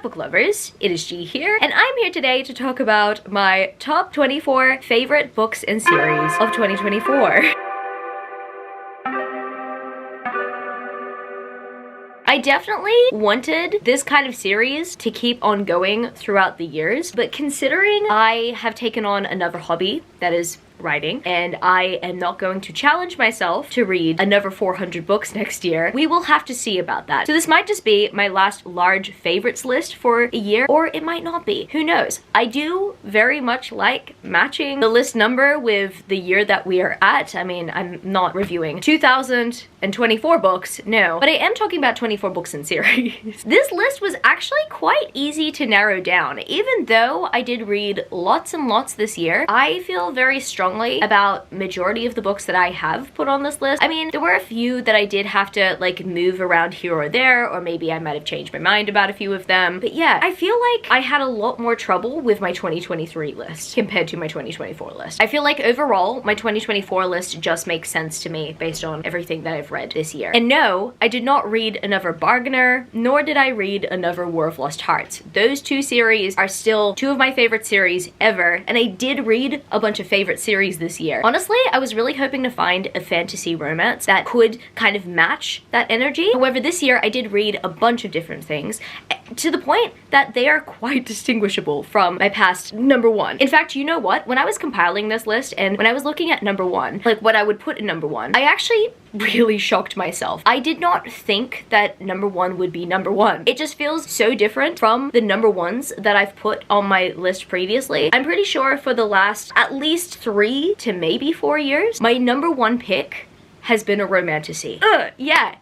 up, book lovers? It is G here, and I'm here today to talk about my top 24 favorite books and series of 2024. I definitely wanted this kind of series to keep on going throughout the years, but considering I have taken on another hobby, that is writing, and I am not going to challenge myself to read another 400 books next year, we will have to see about that. So this might just be my last large favorites list for a year, or it might not be. Who knows? I do very much like matching the list number with the year that we are at. I mean, I'm not reviewing 2024 books, no, but I am talking about 24 books in series. This list was actually quite easy to narrow down. Even though I did read lots and lots this year, I feel very strongly about majority of the books that I have put on this list. I mean, there were a few that I did have to like move around here or there, or maybe I might have changed my mind about a few of them. But yeah, I feel like I had a lot more trouble with my 2023 list compared to my 2024 list. I feel like overall, my 2024 list just makes sense to me based on everything that I've read this year. And no, I did not read another Bargainer, nor did I read another War of Lost Hearts. Those two series are still two of my favorite series ever, and I did read a bunch of favorite series this year. Honestly, I was really hoping to find a fantasy romance that could kind of match that energy. However, this year I did read a bunch of different things to the point that they are quite distinguishable from my past number one. In fact, you know what? When I was compiling this list and when I was looking at number one, like what I would put in number one, I actually really shocked myself. I did not think that number one would be number one. It just feels so different from the number ones that I've put on my list previously. I'm pretty sure for the last at least 3 to maybe 4 years, my number one pick has been a romantasy. Yeah.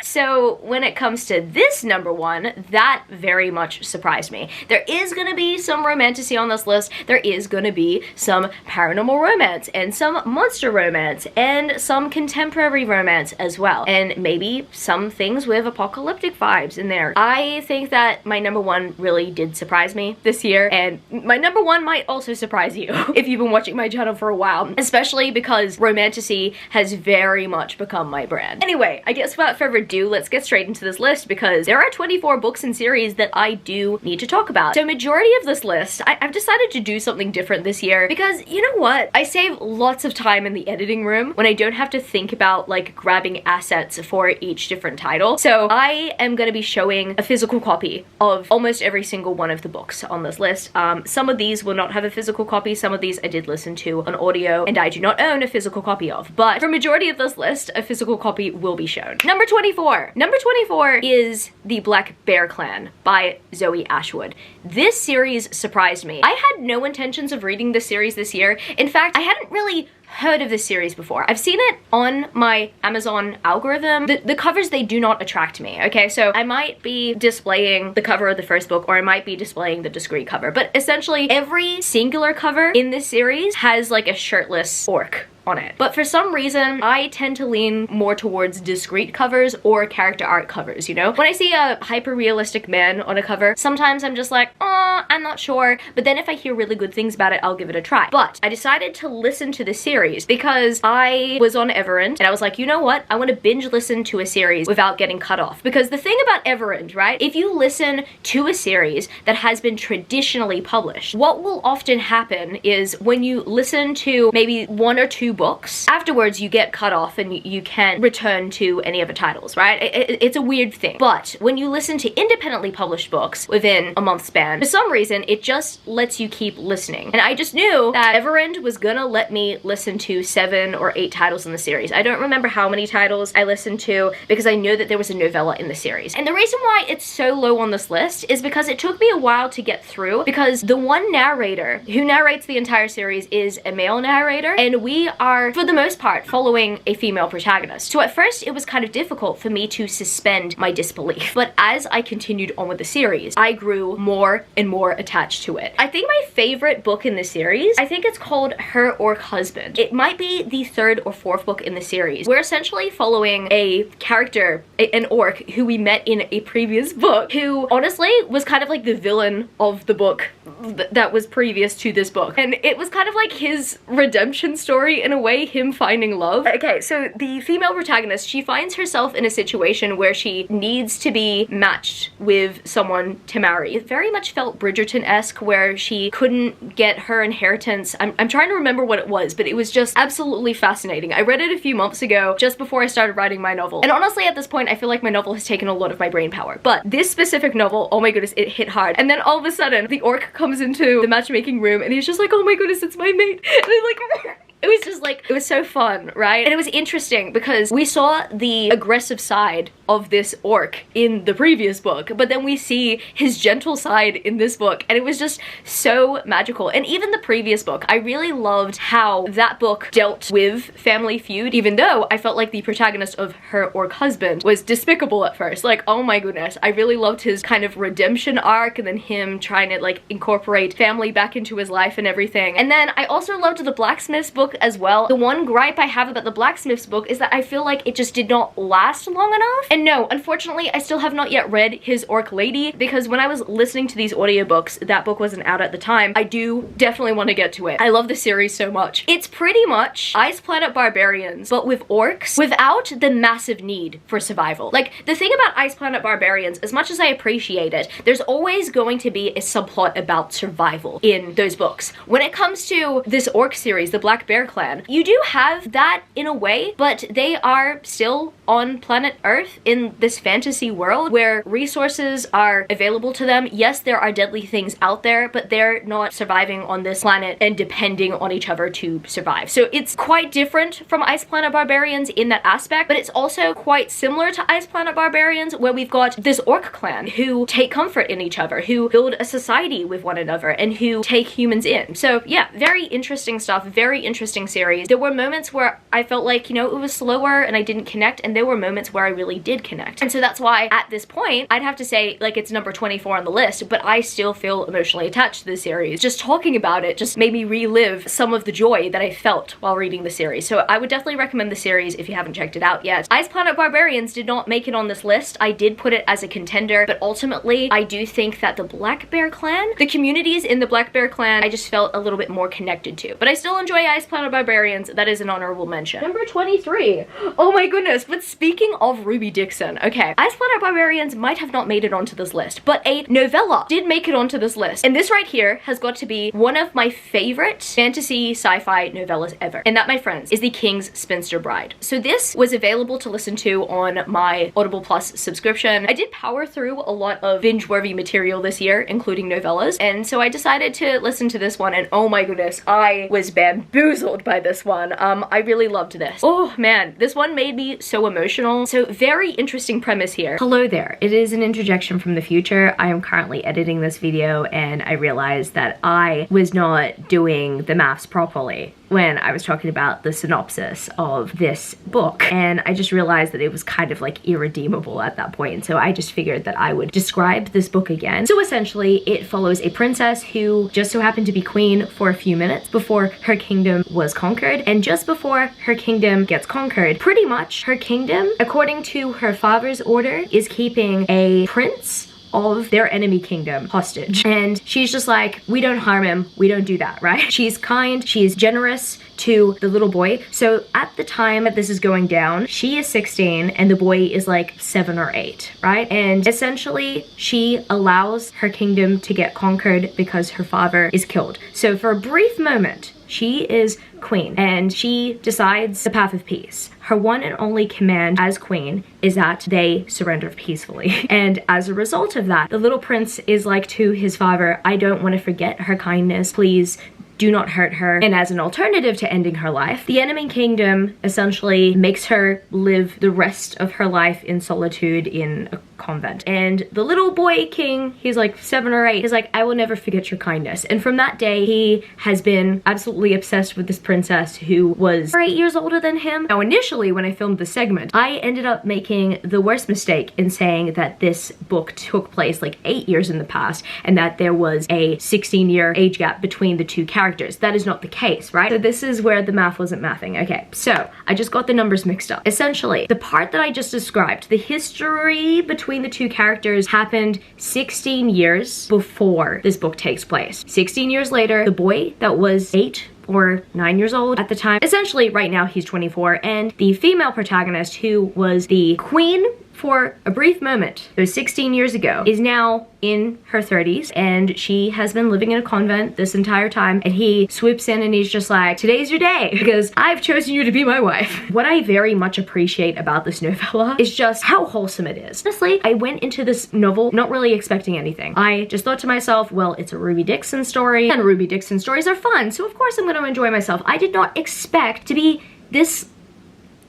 So when it comes to this number one, that very much surprised me. There is gonna be some romantasy on this list. There is gonna be some paranormal romance and some monster romance and some contemporary romance as well. And maybe some things with apocalyptic vibes in there. I think that my number one really did surprise me this year, and my number one might also surprise you if you've been watching my channel for a while, especially because romantasy has very much become my brand. Anyway, I guess without further ado, let's get straight into this list because there are 24 books and series that I do need to talk about. So majority of this list, I've decided to do something different this year because you know what? I save lots of time in the editing room when I don't have to think about like grabbing assets for each different title. So I am going to be showing a physical copy of almost every single one of the books on this list. Some of these will not have a physical copy. Some of these I did listen to on audio and I do not own a physical copy of. But for majority of this list, a physical copy will be shown. Number 24. Number 24 is The Black Bear Clan by Zoe Ashwood. This series surprised me. I had no intentions of reading this series this year. In fact, I hadn't really heard of this series before. I've seen it on my Amazon algorithm. The covers, they do not attract me, okay? So I might be displaying the cover of the first book or I might be displaying the discrete cover, but essentially every singular cover in this series has like a shirtless orc on it. But for some reason, I tend to lean more towards discrete covers or character art covers, you know? When I see a hyper-realistic man on a cover, sometimes I'm just like, oh, I'm not sure. But then if I hear really good things about it, I'll give it a try. But I decided to listen to the series because I was on Everend and I was like, you know what? I want to binge listen to a series without getting cut off. Because the thing about Everend, right? If you listen to a series that has been traditionally published, what will often happen is when you listen to maybe 1 or 2 books, afterwards you get cut off and you can't return to any other titles, right? It's a weird thing. But when you listen to independently published books within a month span, for some reason it just lets you keep listening. And I just knew that Everend was gonna let me listen to 7 or 8 titles in the series. I don't remember how many titles I listened to because I know that there was a novella in the series. And the reason why it's so low on this list is because it took me a while to get through because the one narrator who narrates the entire series is a male narrator and we are, for the most part, following a female protagonist. So at first, it was kind of difficult for me to suspend my disbelief. But as I continued on with the series, I grew more and more attached to it. I think my favorite book in the series, I think it's called Her Orc Husband. it might be the 3rd or 4th book in the series. We're essentially following a character, an orc, who we met in a previous book, who honestly was kind of like the villain of the book that was previous to this book. And it was kind of like his redemption story in a way, him finding love. Okay, so the female protagonist, she finds herself in a situation where she needs to be matched with someone to marry. It very much felt Bridgerton-esque, where she couldn't get her inheritance. I'm trying to remember what it was, but it was just absolutely fascinating. I read it a few months ago, just before I started writing my novel. And honestly, at this point, I feel like my novel has taken a lot of my brain power. But this specific novel, oh my goodness, it hit hard. And then all of a sudden, the orc comes into the matchmaking room and he's just like, oh my goodness, it's my mate. And I'm like, it was just like, it was so fun, right? And it was interesting because we saw the aggressive side of this orc in the previous book, but then we see his gentle side in this book, and it was just so magical. And even the previous book, I really loved how that book dealt with family feud, even though I felt like the protagonist of her orc husband was despicable at first. Like, oh my goodness, I really loved his kind of redemption arc, and then him trying to like incorporate family back into his life and everything. And then I also loved the blacksmith's book as well. The one gripe I have about the blacksmith's book is that I feel like it just did not last long enough. And no, unfortunately, I still have not yet read his Orc Lady, because when I was listening to these audiobooks, that book wasn't out at the time. I do definitely want to get to it. I love the series so much. It's pretty much Ice Planet Barbarians, but with orcs, without the massive need for survival. Like, the thing about Ice Planet Barbarians, as much as I appreciate it, there's always going to be a subplot about survival in those books. When it comes to this orc series, the Black Bear Clan, you do have that in a way, but they are still on planet Earth in this fantasy world where resources are available to them. Yes, there are deadly things out there, but they're not surviving on this planet and depending on each other to survive. So it's quite different from Ice Planet Barbarians in that aspect, but it's also quite similar to Ice Planet Barbarians, where we've got this orc clan who take comfort in each other, who build a society with one another, and who take humans in. So yeah, very interesting stuff, very interesting series. There were moments where I felt like, you know, it was slower and I didn't connect, and there were moments where I really did connect. And so that's why at this point, I'd have to say like it's number 24 on the list, but I still feel emotionally attached to the series. Just talking about it just made me relive some of the joy that I felt while reading the series. So I would definitely recommend the series if you haven't checked it out yet. Ice Planet Barbarians did not make it on this list. I did put it as a contender, but ultimately I do think that the Black Bear Clan, the communities in the Black Bear Clan, I just felt a little bit more connected to. But I still enjoy Ice Planet Barbarians. That is an honorable mention. Number 23. Oh my goodness, but speaking of Ruby Dixon, okay, Ice Planet Barbarians might have not made it onto this list, but a novella did make it onto this list. And this right here has got to be one of my favorite fantasy sci-fi novellas ever. And that, my friends, is The King's Spinster Bride. So this was available to listen to on my Audible Plus subscription. I did power through a lot of binge-worthy material this year, including novellas, and so I decided to listen to this one, and oh my goodness, I was bamboozled by this one. I really loved this. Oh man, this one made me so emotional. So very interesting premise here. Hello there, it is an interjection from the future. I am currently editing this video and I realized that I was not doing the maths properly when I was talking about the synopsis of this book, and I just realized that it was kind of like irredeemable at that point, so I just figured that I would describe this book again. So essentially it follows a princess who just so happened to be queen for a few minutes before her kingdom was conquered, and just before her kingdom gets conquered, pretty much her kingdom, according to her father's order, is keeping a prince of their enemy kingdom hostage. And she's just like, we don't harm him, we don't do that, right? She's kind, she's generous to the little boy. So at the time that this is going down, she is 16 and the boy is like 7 or 8, right? And essentially she allows her kingdom to get conquered because her father is killed. So for a brief moment, she is queen and she decides the path of peace. Her one and only command as queen is that they surrender peacefully. And as a result of that, the little prince is like to his father, I don't want to forget her kindness, please do not hurt her. And as an alternative to ending her life, the enemy kingdom essentially makes her live the rest of her life in solitude in a convent. And the little boy king, he's like 7 or 8, he's like, I will never forget your kindness. And from that day, he has been absolutely obsessed with this princess who was 8 years older than him. Now, initially, when I filmed the segment, I ended up making the worst mistake in saying that this book took place like 8 years in the past and that there was a 16-year age gap between the two characters. That is not the case, right? So this is where the math wasn't mathing. Okay, so I just got the numbers mixed up. Essentially, the part that I just described, the history between the two characters happened 16 years before this book takes place. 16 years later, the boy that was 8 or 9 years old at the time, essentially right now he's 24, and the female protagonist who was the queen for a brief moment, those 16 years ago, is now in her 30s, and she has been living in a convent this entire time, and he swoops in and he's just like, today's your day, because I've chosen you to be my wife. What I very much appreciate about this novella is just how wholesome it is. Honestly, I went into this novel not really expecting anything. I just thought to myself, well, it's a Ruby Dixon story, and Ruby Dixon stories are fun, so of course I'm gonna enjoy myself. I did not expect to be this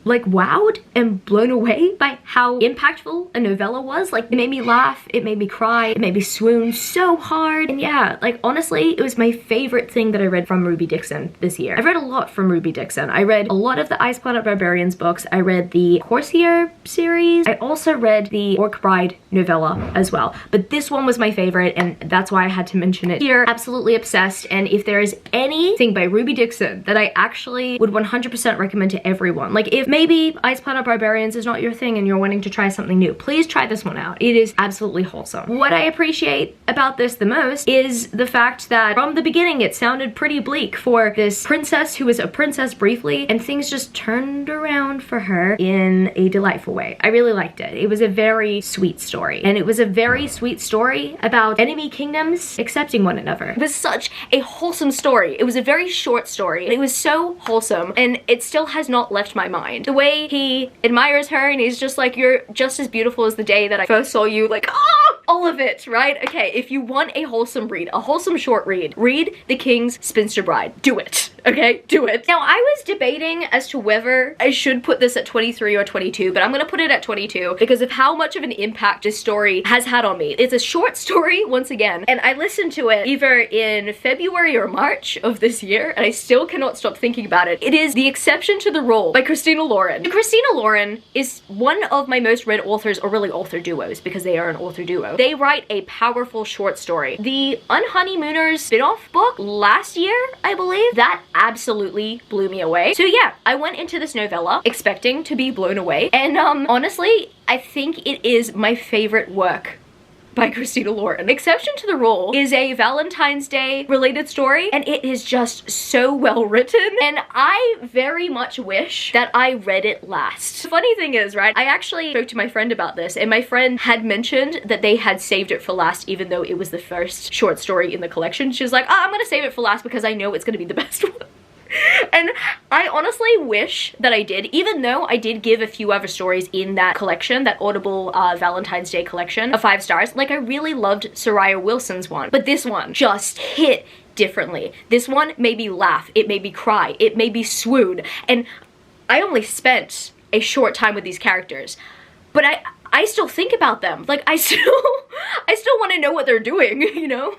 like wowed and blown away by how impactful a novella was. Like, it made me laugh, it made me cry, it made me swoon so hard. And yeah, like honestly, it was my favorite thing that I read from Ruby Dixon this year. I've read a lot from Ruby Dixon. I read a lot of the Ice Planet Barbarians books. I read the Corsair series. I also read the Orc Bride novella as well. But this one was my favorite, and that's why I had to mention it here. Absolutely obsessed. And if there is anything by Ruby Dixon that I actually would 100% recommend to everyone, like if maybe Ice Planet Barbarians is not your thing and you're wanting to try something new, please try this one out. It is absolutely wholesome. What I appreciate about this the most is the fact that from the beginning it sounded pretty bleak for this princess who was a princess briefly, and things just turned around for her in a delightful way. I really liked it. It was a very sweet story, and it was a very sweet story about enemy kingdoms accepting one another. It was such a wholesome story. It was a very short story. It was so wholesome, and it still has not left my mind. The way he admires her and he's just like, you're just as beautiful as the day that I first saw you, like, ah! All of it, right? Okay, if you want a wholesome read, a wholesome short read, read The King's Spinster Bride. Do it, okay? Do it. Now, I was debating as to whether I should put this at 23 or 22, but I'm gonna put it at 22 because of how much of an impact this story has had on me. It's a short story, once again, and I listened to it either in February or March of this year, and I still cannot stop thinking about it. It is The Exception to the Rule by Christina Lauren. Christina Lauren is one of my most read authors, or really author duos, because they are an author duo. They write a powerful short story. The Unhoneymooners spin-off book last year, I believe, that absolutely blew me away. So yeah, I went into this novella expecting to be blown away, and honestly, I think it is my favorite work by Christina Lauren. Exception to the Rule is a Valentine's Day related story, and it is just so well written, and I very much wish that I read it last. The funny thing is, right, I actually spoke to my friend about this, and my friend had mentioned that they had saved it for last even though it was the first short story in the collection. She was like, oh, I'm gonna save it for last because I know it's gonna be the best one. And I honestly wish that I did, even though I did give a few other stories in that collection, that Audible Valentine's Day collection, 5 stars. Like, I really loved Soraya Wilson's one, but this one just hit differently. This one made me laugh, it made me cry, it made me swoon, and I only spent a short time with these characters, but I still think about them. Like, I still want to know what they're doing, you know?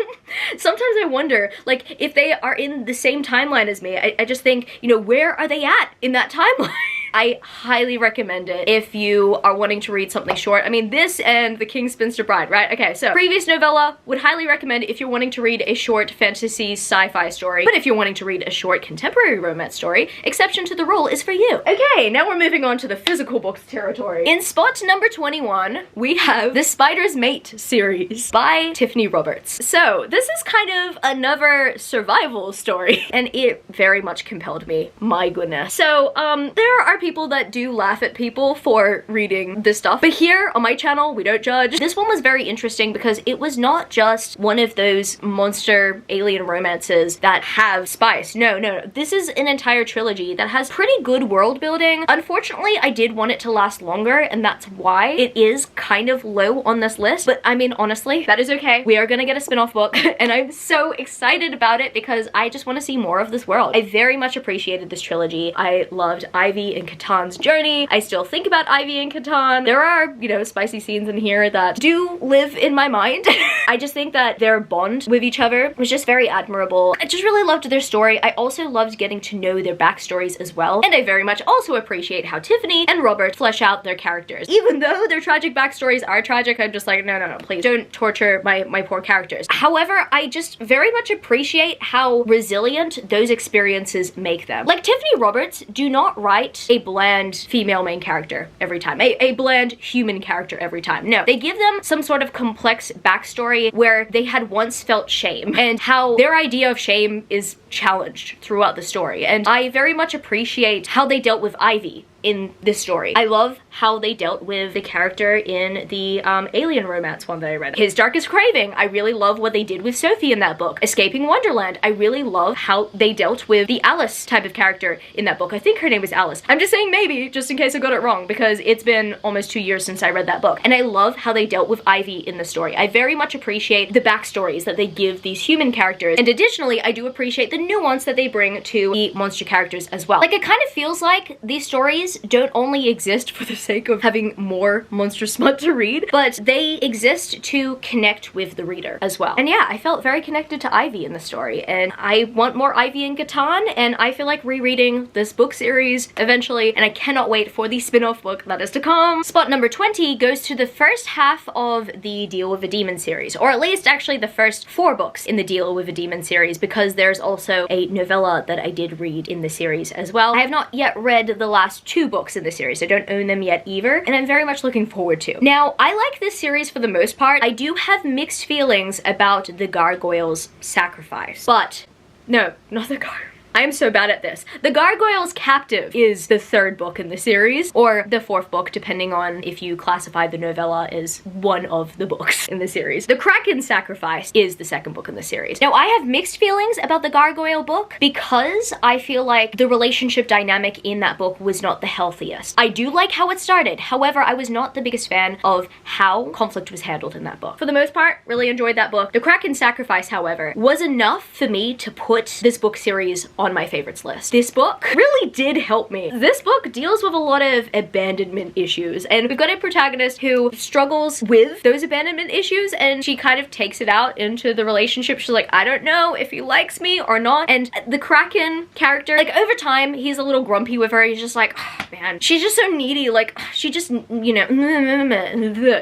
Sometimes I wonder, like, if they are in the same timeline as me, I just think, you know, where are they at in that timeline? I highly recommend it if you are wanting to read something short. I mean, this and The King's Spinster Bride, right? Okay, so previous novella, would highly recommend if you're wanting to read a short fantasy sci-fi story. But if you're wanting to read a short contemporary romance story, Exception to the Rule is for you. Okay, now we're moving on to the physical books territory. In spot number 21, we have the Spider's Mate series by Tiffany Roberts. So this is kind of another survival story, and it very much compelled me, my goodness. So there are people that do laugh at people for reading this stuff, but here on my channel we don't judge. This one was very interesting because it was not just one of those monster alien romances that have spice. No, this is an entire trilogy that has pretty good world building. Unfortunately, I did want it to last longer, and that's why it is kind of low on this list, but I mean, honestly, that is okay. We are gonna get a spin-off book, and I'm so excited about it because I just want to see more of this world. I very much appreciated this trilogy. I loved Ivy and Catan's journey. I still think about Ivy and Catan. There are, you know, spicy scenes in here that do live in my mind. I just think that their bond with each other was just very admirable. I just really loved their story. I also loved getting to know their backstories as well. And I very much also appreciate how Tiffany and Robert flesh out their characters. Even though their tragic backstories are tragic, I'm just like, no, please don't torture my poor characters. However, I just very much appreciate how resilient those experiences make them. Like, Tiffany Roberts do not write a bland female main character every time, a bland human character every time. No, they give them some sort of complex backstory where they had once felt shame and how their idea of shame is challenged throughout the story. And I very much appreciate how they dealt with Ivy in this story. I love how they dealt with the character in the alien romance one that I read. His Darkest Craving, I really love what they did with Sophie in that book. Escaping Wonderland, I really love how they dealt with the Alice type of character in that book. I think her name was Alice. I'm just saying maybe, just in case I got it wrong, because it's been almost 2 years since I read that book. And I love how they dealt with Ivy in the story. I very much appreciate the backstories that they give these human characters. And additionally, I do appreciate the nuance that they bring to the monster characters as well. Like, it kind of feels like these stories don't only exist for the sake of having more monster smut to read, but they exist to connect with the reader as well. And yeah, I felt very connected to Ivy in the story, and I want more Ivy and Catan, and I feel like rereading this book series eventually, and I cannot wait for the spin-off book that is to come. Spot number 20 goes to the first half of the Deal with a Demon series, or at least actually the first 4 books in the Deal with a Demon series, because there's also a novella that I did read in the series as well. I have not yet read the last 2 books in the series. I don't own them yet either, and I'm very much looking forward to. Now, I like this series for the most part. I do have mixed feelings about the Gargoyle's sacrifice, but no, not the Gargoyle. I am so bad at this. The Gargoyle's Captive is the 3rd book in the series, or the 4th book, depending on if you classify the novella as one of the books in the series. The Kraken's Sacrifice is the 2nd book in the series. Now, I have mixed feelings about the Gargoyle book because I feel like the relationship dynamic in that book was not the healthiest. I do like how it started. However, I was not the biggest fan of how conflict was handled in that book. For the most part, really enjoyed that book. The Kraken's Sacrifice, however, was enough for me to put this book series on my favorites list. This book really did help me. This book deals with a lot of abandonment issues, and we've got a protagonist who struggles with those abandonment issues, and she kind of takes it out into the relationship. She's like, I don't know if he likes me or not. And the Kraken character, like, over time, he's a little grumpy with her. He's just like, oh, man, she's just so needy. Like, she just, you know,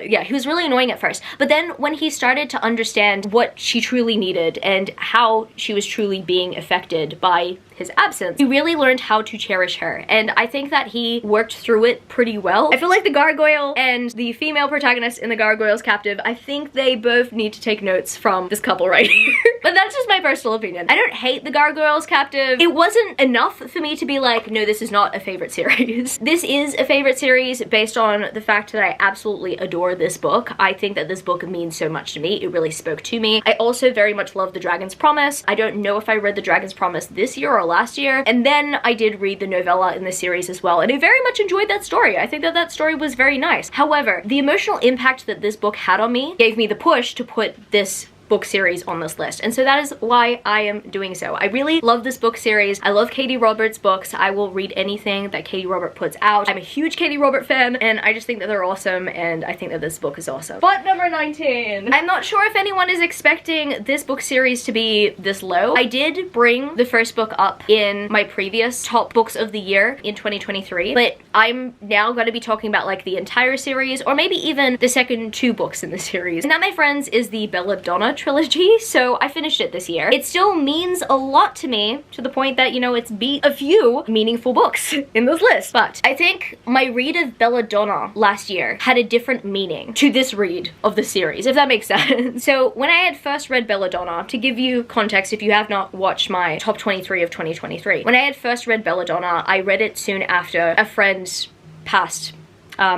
yeah, he was really annoying at first. But then when he started to understand what she truly needed and how she was truly being affected by his absence, he really learned how to cherish her, and I think that he worked through it pretty well. I feel like the Gargoyle and the female protagonist in the Gargoyle's Captive, I think they both need to take notes from this couple right here. But that's just my personal opinion. I don't hate the Gargoyle's Captive. It wasn't enough for me to be like, no, this is not a favorite series. This is a favorite series based on the fact that I absolutely adore this book. I think that this book means so much to me. It really spoke to me. I also very much love The Dragon's Promise. I don't know if I read The Dragon's Promise this year or last year, and then I did read the novella in the series as well, and I very much enjoyed that story. I think that that story was very nice. However, the emotional impact that this book had on me gave me the push to put this book series on this list, and so that is why I am doing so. I really love this book series. I love Katie Roberts' books. I will read anything that Katie Robert puts out. I'm a huge Katie Robert fan, and I just think that they're awesome, and I think that this book is awesome. But number 19. I'm not sure if anyone is expecting this book series to be this low. I did bring the first book up in my previous top books of the year in 2023, but I'm now going to be talking about like the entire series, or maybe even the second 2 books in the series. And that, my friends, is the Belladonna trilogy, so I finished it this year. It still means a lot to me, to the point that, you know, it's beat a few meaningful books in this list. But I think my read of Belladonna last year had a different meaning to this read of the series, if that makes sense. So when I had first read Belladonna, to give you context if you have not watched my top 23 of 2023, when I had first read Belladonna, I read it soon after a friend passed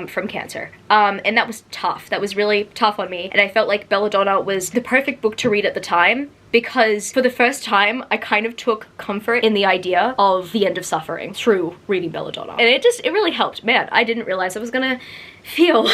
from cancer. And that was tough. That was really tough on me. And I felt like Belladonna was the perfect book to read at the time, because for the first time, I kind of took comfort in the idea of the end of suffering through reading Belladonna. And it really helped. Man, I didn't realize I was gonna feel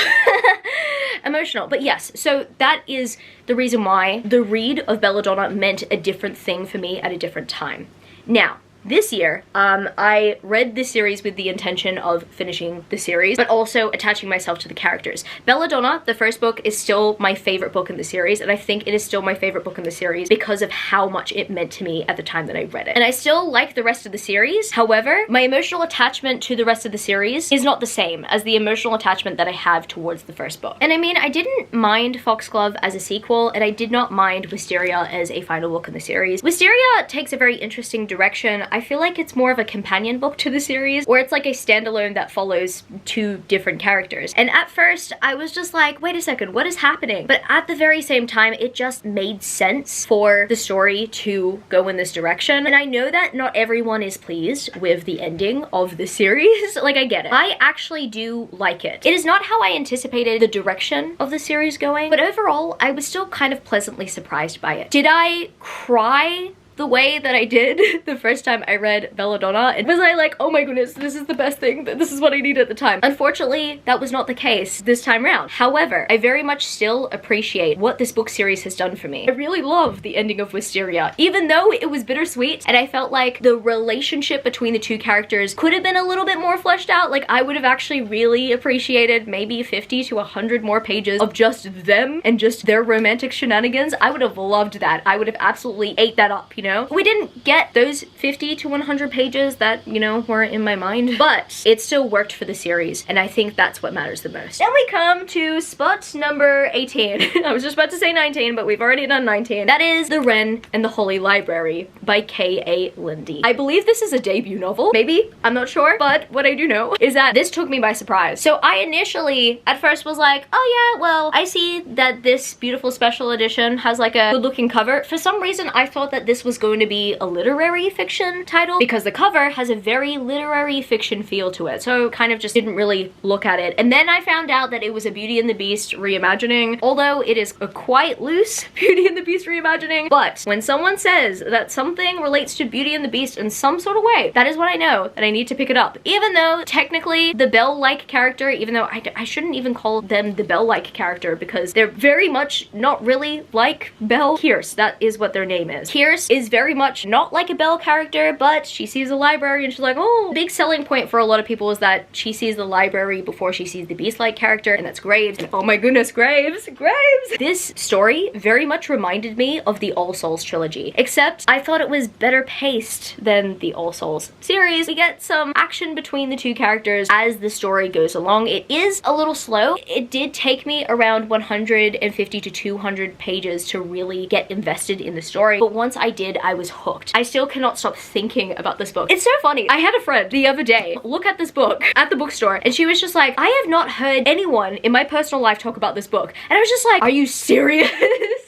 emotional. But yes, so that is the reason why the read of Belladonna meant a different thing for me at a different time. Now, this year, I read this series with the intention of finishing the series, but also attaching myself to the characters. Belladonna, the first book, is still my favorite book in the series, and I think it is still my favorite book in the series because of how much it meant to me at the time that I read it. And I still like the rest of the series. However, my emotional attachment to the rest of the series is not the same as the emotional attachment that I have towards the first book. And I mean, I didn't mind Foxglove as a sequel, and I did not mind Wisteria as a final book in the series. Wisteria takes a very interesting direction. I feel like it's more of a companion book to the series, where it's like a standalone that follows two different characters. And at first, I was just like, wait a second, what is happening? But at the very same time, it just made sense for the story to go in this direction. And I know that not everyone is pleased with the ending of the series. Like, I get it. I actually do like it. It is not how I anticipated the direction of the series going, but overall, I was still kind of pleasantly surprised by it. Did I cry the way that I did the first time I read Belladonna? And was I like, oh my goodness, this is the best thing, this is what I needed at the time? Unfortunately, that was not the case this time round. However, I very much still appreciate what this book series has done for me. I really love the ending of Wisteria, even though it was bittersweet, and I felt like the relationship between the two characters could have been a little bit more fleshed out. Like, I would have actually really appreciated maybe 50 to 100 more pages of just them and just their romantic shenanigans. I would have loved that. I would have absolutely ate that up, you know? We didn't get those 50 to 100 pages that, you know, were in my mind, but it still worked for the series, and I think that's what matters the most. Then we come to spot number 18. I was just about to say 19, but we've already done 19. That is The Wren and the Holy Library by K.A. Lindy. I believe this is a debut novel. Maybe, I'm not sure, but what I do know is that this took me by surprise. So I initially, at first, was like, oh yeah, well, I see that this beautiful special edition has like a good-looking cover. For some reason, I thought that this was going to be a literary fiction title because the cover has a very literary fiction feel to it, so kind of just didn't really look at it. And then I found out that it was a Beauty and the Beast reimagining, although it is a quite loose Beauty and the Beast reimagining. But when someone says that something relates to Beauty and the Beast in some sort of way, that is when I know that I need to pick it up. Even though technically the Belle-like character, even though I shouldn't even call them the Belle-like character because they're very much not really like Belle. Kierce, that is what their name is. Kierce is very much not like a Belle character, but she sees a library and she's like, oh. Big selling point for a lot of people is that she sees the library before she sees the Beast-like character, and that's Graves. And oh my goodness, Graves! Graves! This story very much reminded me of the All Souls trilogy, except I thought it was better paced than the All Souls series. We get some action between the two characters as the story goes along. It is a little slow. It did take me around 150 to 200 pages to really get invested in the story, but once I did, I was hooked. I still cannot stop thinking about this book. It's so funny. I had a friend the other day look at this book at the bookstore, and she was just like, I have not heard anyone in my personal life talk about this book. And I was just like, are you serious?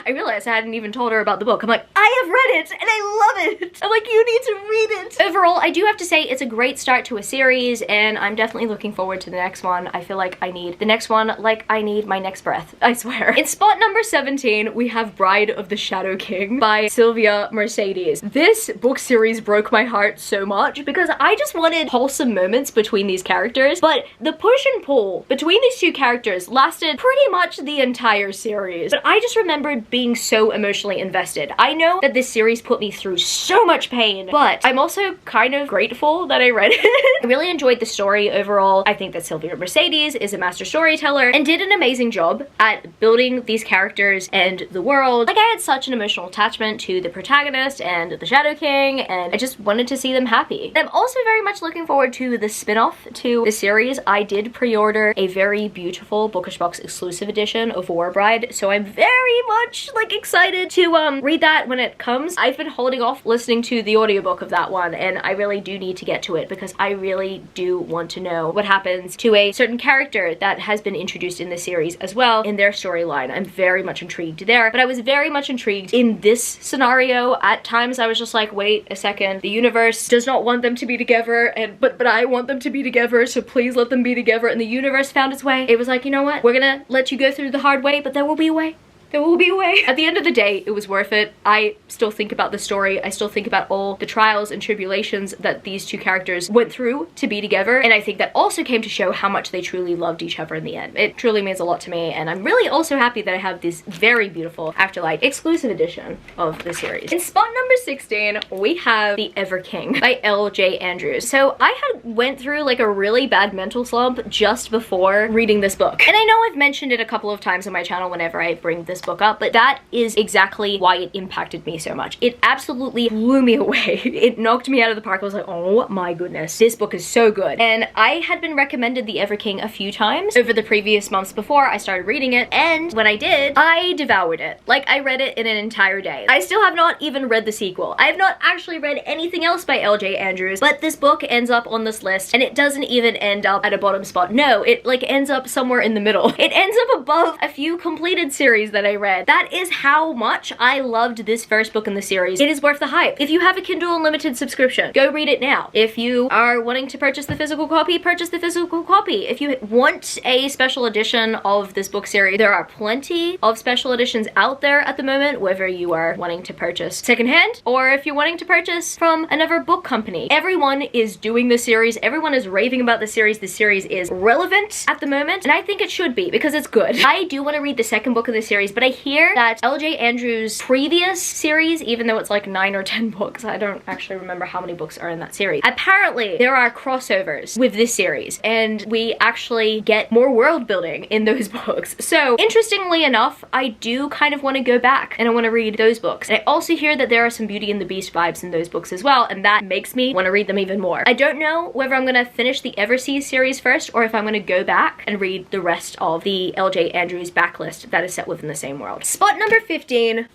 I realized I hadn't even told her about the book. I'm like, I have read it and I love it. I'm like, you need to read it. Overall, I do have to say it's a great start to a series, and I'm definitely looking forward to the next one. I feel like I need the next one like I need my next breath, I swear. In spot number 17, we have Bride of the Shadow King by Sylvia Mercedes. This book series broke my heart so much because I just wanted wholesome moments between these characters, but the push and pull between these two characters lasted pretty much the entire series. But I just remembered being so emotionally invested. I know that this series put me through so much pain, but I'm also kind of grateful that I read it. I really enjoyed the story overall. I think that Sylvia Mercedes is a master storyteller and did an amazing job at building these characters and the world. Like, I had such an emotional attachment to the protagonist and the Shadow King, and I just wanted to see them happy. I'm also very much looking forward to the spin-off to the series. I did pre-order a very beautiful Bookish Box exclusive edition of War Bride, so I'm very much like excited to read that when it comes. I've been holding off listening to the audiobook of that one, and I really do need to get to it because I really do want to know what happens to a certain character that has been introduced in the series as well in their storyline. I'm very much intrigued there, but I was very much intrigued in this scenario. At times I was just like, wait a second, the universe does not want them to be together, and but I want them to be together, so please let them be together. And the universe found its way. It was like, you know what, we're gonna let you go through the hard way, but there will be a way. there will be a way. At the end of the day, it was worth it. I still think about the story. I still think about all the trials and tribulations that these two characters went through to be together. And I think that also came to show how much they truly loved each other in the end. It truly means a lot to me. And I'm really also happy that I have this very beautiful Afterlight exclusive edition of the series. In spot number 16, we have The Ever King by L.J. Andrews. So I had went through like a really bad mental slump just before reading this book. And I know I've mentioned it a couple of times on my channel whenever I bring this book up, but that is exactly why it impacted me so much. It absolutely blew me away. It knocked me out of the park. I was like, oh my goodness, this book is so good. And I had been recommended The Ever King a few times over the previous months before I started reading it, and when I did, I devoured it. Like, I read it in an entire day. I still have not even read the sequel. I have not actually read anything else by L.J. Andrews, but this book ends up on this list, and it doesn't even end up at a bottom spot. No, it like ends up somewhere in the middle. It ends up above a few completed series that I read. That is how much I loved this first book in the series. It is worth the hype. If you have a Kindle Unlimited subscription, go read it now. If you are wanting to purchase the physical copy, purchase the physical copy. If you want a special edition of this book series, there are plenty of special editions out there at the moment, whether you are wanting to purchase secondhand or if you're wanting to purchase from another book company. Everyone is doing this series. Everyone is raving about the series. The series is relevant at the moment, and I think it should be because it's good. I do want to read the second book of the series, but I hear that L.J. Andrews' previous series, even though it's like 9 or 10 books, I don't actually remember how many books are in that series. Apparently, there are crossovers with this series, and we actually get more world building in those books. So, interestingly enough, I do kind of want to go back and I want to read those books. And I also hear that there are some Beauty and the Beast vibes in those books as well, and that makes me want to read them even more. I don't know whether I'm going to finish the Everseas series first or if I'm going to go back and read the rest of the L.J. Andrews backlist that is set within the same world. Spot number 15.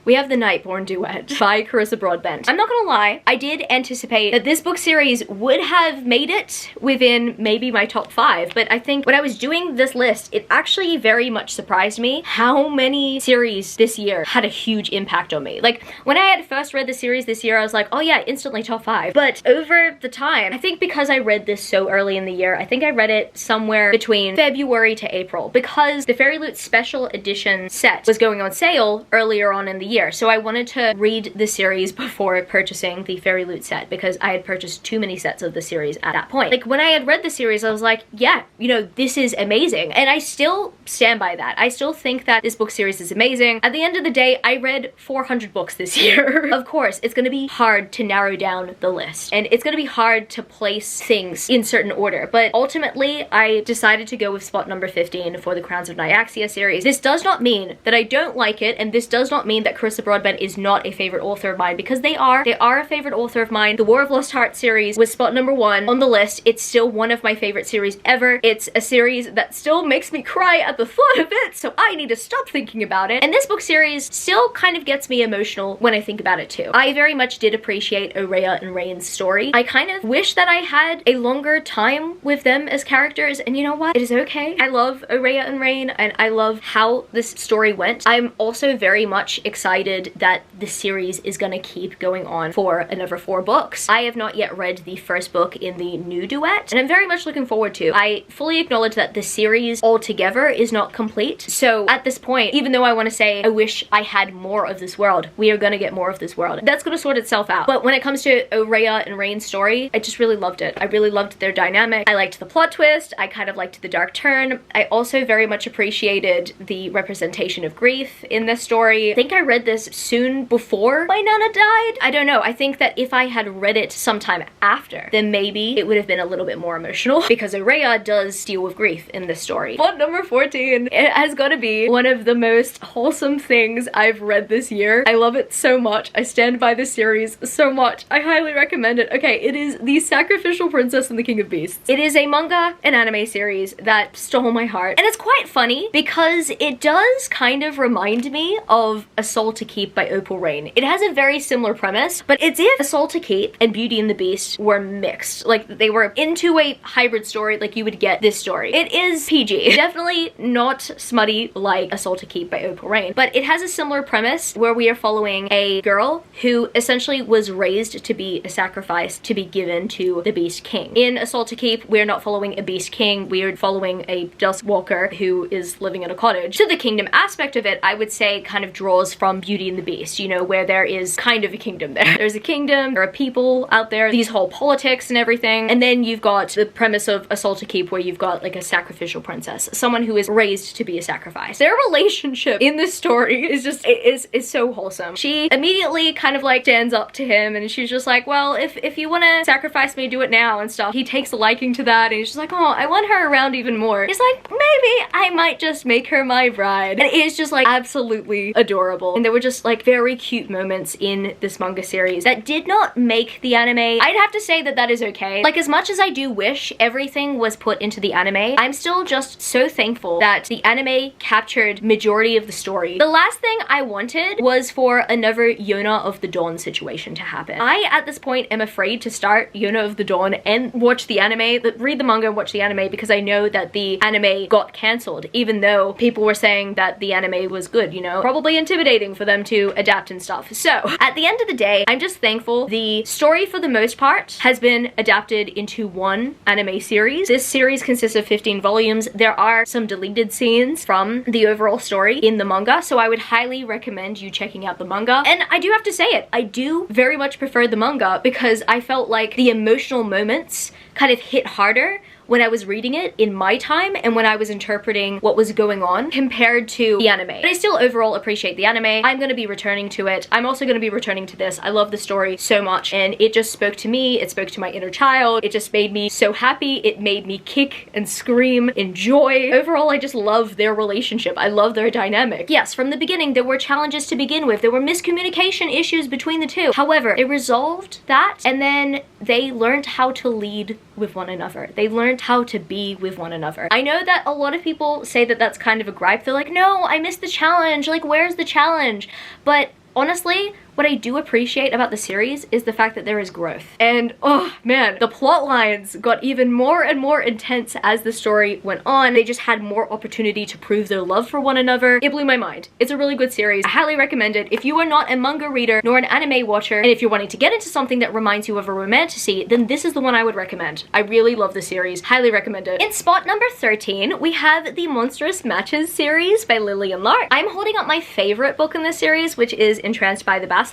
We have The Nightborn Duet by Carissa Broadbent. I'm not gonna lie, I did anticipate that this book series would have made it within maybe my top 5, but I think when I was doing this list, it actually very much surprised me how many series this year had a huge impact on me. Like, when I had first read the series this year, I was like, oh yeah, instantly top 5. But over the time, I think because I read this so early in the year, I think I read it somewhere between February to April, because the Fairy Loot Special Edition set was going on sale earlier on in the year. So I wanted to read the series before purchasing the Fairy Loot set because I had purchased too many sets of the series at that point. Like, when I had read the series, I was like, yeah, you know, this is amazing. And I still stand by that. I still think that this book series is amazing. At the end of the day, I read 400 books this year. Of course, it's gonna be hard to narrow down the list, and it's gonna be hard to place things in certain order, but ultimately, I decided to go with spot number 15 for the Crowns of Nyaxia series. This does not mean that I don't like it, and this does not mean that Carissa Broadbent is not a favorite author of mine, because they are a favorite author of mine. The War of Lost Hearts series was spot number 1 on the list. It's still one of my favorite series ever. It's a series that still makes me cry at the thought of it, so I need to stop thinking about it. And this book series still kind of gets me emotional when I think about it too. I very much did appreciate Aurea and Rain's story. I kind of wish that I had a longer time with them as characters, and you know what? It is okay. I love Aurea and Rain, and I love how this story went. I'm also very much excited that the series is gonna keep going on for another 4 books. I have not yet read the first book in the new duet, and I'm very much looking forward to. I fully acknowledge that the series altogether is not complete, so at this point, even though I want to say I wish I had more of this world, we are gonna get more of this world. That's gonna sort itself out. But when it comes to Aurea and Rain's story, I just really loved it. I really loved their dynamic. I liked the plot twist. I kind of liked the dark turn. I also very much appreciated the representation of grief in this story. I think I read this soon before my Nana died. I don't know. I think that if I had read it sometime after, then maybe it would have been a little bit more emotional, because Aurea does deal with grief in this story. But number 14, it has got to be one of the most wholesome things I've read this year. I love it so much. I stand by this series so much. I highly recommend it. Okay, it is The Sacrificial Princess and the King of Beasts. It is a manga and anime series that stole my heart. And it's quite funny because it does kind of remind me of a soul Soul to Keep by Opal Rain. It has a very similar premise, but it's if A Soul to Keep and Beauty and the Beast were mixed. Like, they were into a hybrid story, like you would get this story. It is PG. Definitely not smutty like A Soul to Keep by Opal Rain, but it has a similar premise where we are following a girl who essentially was raised to be a sacrifice to be given to the Beast King. In A Soul to Keep, we're not following a Beast King, we're following a Dusk Walker who is living in a cottage. So the kingdom aspect of it, I would say, kind of draws from Beauty and the Beast, you know, where there is kind of a kingdom there. There's a kingdom, there are people out there, these whole politics and everything, and then you've got the premise of A Soul to Keep where you've got like a sacrificial princess, someone who is raised to be a sacrifice. Their relationship in this story is just, it is so wholesome. She immediately kind of like stands up to him and she's just like, well, if you want to sacrifice me, do it now and stuff. He takes a liking to that and he's just like, oh, I want her around even more. He's like, maybe I might just make her my bride. And it is just like absolutely adorable. And there were just like very cute moments in this manga series that did not make the anime. I'd have to say that that is okay. Like, as much as I do wish everything was put into the anime, I'm still just so thankful that the anime captured majority of the story. The last thing I wanted was for another Yona of the Dawn situation to happen. I, at this point, am afraid to start Yona of the Dawn and watch the anime, read the manga and watch the anime, because I know that the anime got cancelled, even though people were saying that the anime was good, you know? Probably intimidating for them to adapt and stuff. So, at the end of the day, I'm just thankful the story, for the most part, has been adapted into one anime series. This series consists of 15 volumes. There are some deleted scenes from the overall story in the manga, so I would highly recommend you checking out the manga. And I do have to say it, I do very much prefer the manga because I felt like the emotional moments kind of hit harder when I was reading it in my time and when I was interpreting what was going on compared to the anime. But I still overall appreciate the anime. I'm gonna be returning to it. I'm also gonna be returning to this. I love the story so much and it just spoke to me. It spoke to my inner child. It just made me so happy. It made me kick and scream in joy. Overall, I just love their relationship. I love their dynamic. Yes, from the beginning, there were challenges to begin with. There were miscommunication issues between the two. However, they resolved that and then they learned how to lead with one another. They learned how to be with one another. I know that a lot of people say that that's kind of a gripe. They're like, no, I missed the challenge. Like, where's the challenge? But honestly, what I do appreciate about the series is the fact that there is growth. And oh man, the plot lines got even more and more intense as the story went on. They just had more opportunity to prove their love for one another. It blew my mind. It's a really good series. I highly recommend it. If you are not a manga reader nor an anime watcher, and if you're wanting to get into something that reminds you of a romantasy, then this is the one I would recommend. I really love the series. Highly recommend it. In spot number 13, we have the Monstrous Matches series by Lillian Lark. I'm holding up my favorite book in this series, which is Entranced by the Basilisks.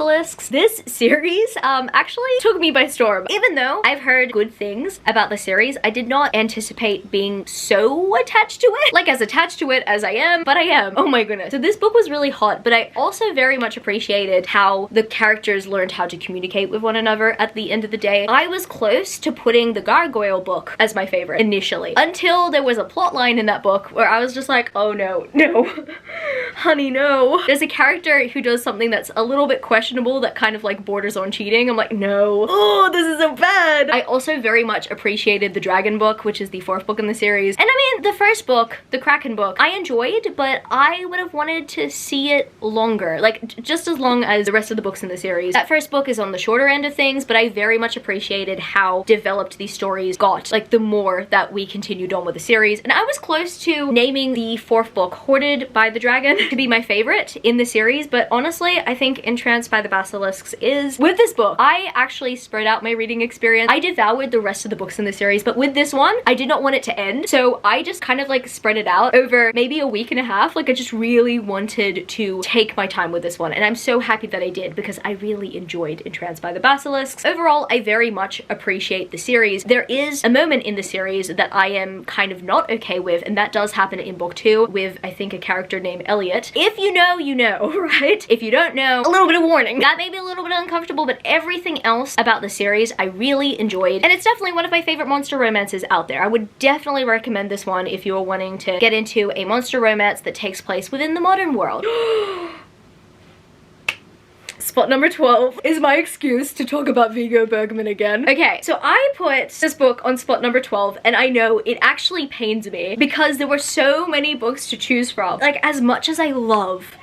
This series actually took me by storm. Even though I've heard good things about the series, I did not anticipate being so attached to it. Like, as attached to it as I am, but I am. Oh my goodness. So this book was really hot, but I also very much appreciated how the characters learned how to communicate with one another at the end of the day. I was close to putting the Gargoyle book as my favorite initially, until there was a plot line in that book where I was just like, oh no, no, honey, no. There's a character who does something that's a little bit questionable that kind of like borders on cheating. I'm like, no. Oh, this is so bad. I also very much appreciated the Dragon book, which is the 4th book in the series. And I mean, the first book, the Kraken book, I enjoyed, but I would have wanted to see it longer. Like, just as long as the rest of the books in the series. That first book is on the shorter end of things, but I very much appreciated how developed these stories got, like, the more that we continued on with the series. And I was close to naming the 4th book, Hoarded by the Dragon, to be my favorite in the series, but honestly, I think Entranced by the Basilisks is. With this book, I actually spread out my reading experience. I devoured the rest of the books in the series, but with this one, I did not want it to end, so I just kind of like spread it out over maybe a week and a half. Like, I just really wanted to take my time with this one, and I'm so happy that I did because I really enjoyed Entranced by the Basilisks. Overall, I very much appreciate the series. There is a moment in the series that I am kind of not okay with, and that does happen in book 2 with, I think, a character named Elliot. If you know, you know, right? If you don't know, a little bit of warning. That may be a little bit uncomfortable, but everything else about the series I really enjoyed, and it's definitely one of my favorite monster romances out there. I would definitely recommend this one if you are wanting to get into a monster romance that takes place within the modern world. Spot number 12 is my excuse to talk about Viggo Bergman again. Okay, so I put this book on spot number 12, and I know it actually pains me because there were so many books to choose from. Like, as much as I love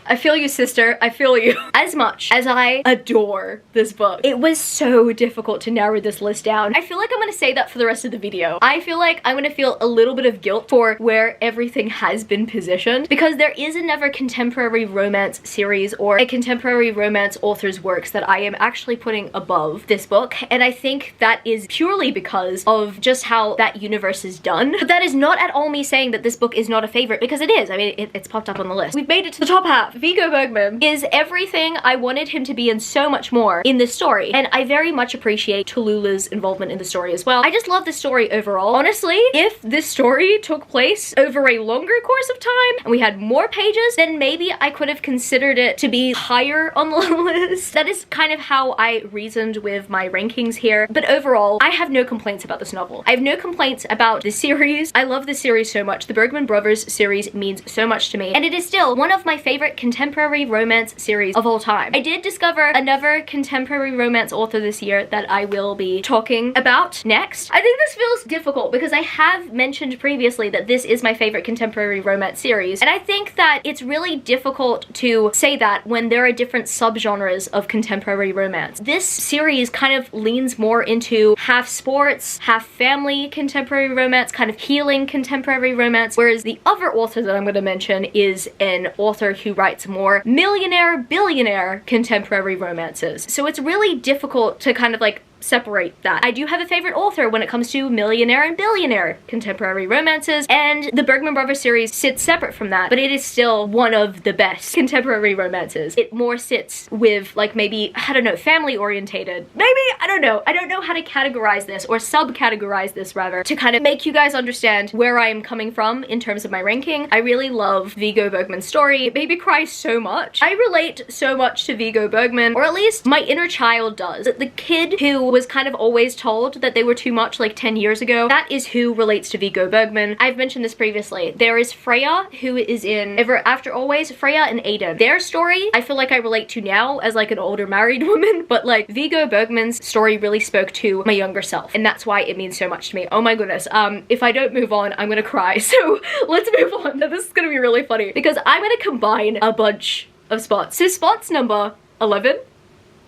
I feel you, sister. I feel you. As much as I adore this book, it was so difficult to narrow this list down. I feel like I'm gonna say that for the rest of the video. I feel like I'm gonna feel a little bit of guilt for where everything has been positioned, because there is another contemporary romance series or a contemporary romance author's works that I am actually putting above this book, and I think that is purely because of just how that universe is done. But that is not at all me saying that this book is not a favorite, because it is. I mean, it's popped up on the list. We've made it to the top half. Viggo Bergman is everything I wanted him to be and so much more in this story, and I very much appreciate Tallulah's involvement in the story as well. I just love the story overall. Honestly, if this story took place over a longer course of time and we had more pages, then maybe I could have considered it to be higher on the list. That is kind of how I reasoned with my rankings here, but overall, I have no complaints about this novel. I have no complaints about the series. I love this series so much. The Bergman Brothers series means so much to me, and it is still one of my favorite contemporary romance series of all time. I did discover another contemporary romance author this year that I will be talking about next. I think this feels difficult because I have mentioned previously that this is my favorite contemporary romance series, and I think that it's really difficult to say that when there are different subgenres of contemporary romance. This series kind of leans more into half sports, half family contemporary romance, kind of healing contemporary romance, whereas the other author that I'm going to mention is an author who writes more millionaire, billionaire contemporary romances. So it's really difficult to kind of like separate that. I do have a favorite author when it comes to millionaire and billionaire contemporary romances, and the Bergman Brothers series sits separate from that, but it is still one of the best contemporary romances. It more sits with like maybe, I don't know, family orientated. Maybe, I don't know. I don't know how to categorize this or sub-categorize this rather to kind of make you guys understand where I am coming from in terms of my ranking. I really love Viggo Bergman's story. It made me cry so much. I relate so much to Viggo Bergman, or at least my inner child does. The kid who was kind of always told that they were too much like 10 years ago, that is who relates to Viggo Bergman. I've mentioned this previously. There is Freya, who is in Ever After Always, Freya and Aiden. Their story, I feel like I relate to now as like an older married woman, but like Viggo Bergman's story really spoke to my younger self, and that's why it means so much to me. Oh my goodness, if I don't move on, I'm gonna cry, so let's move on. Now, this is gonna be really funny because I'm gonna combine a bunch of spots. So spots number 11,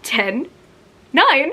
10, 9,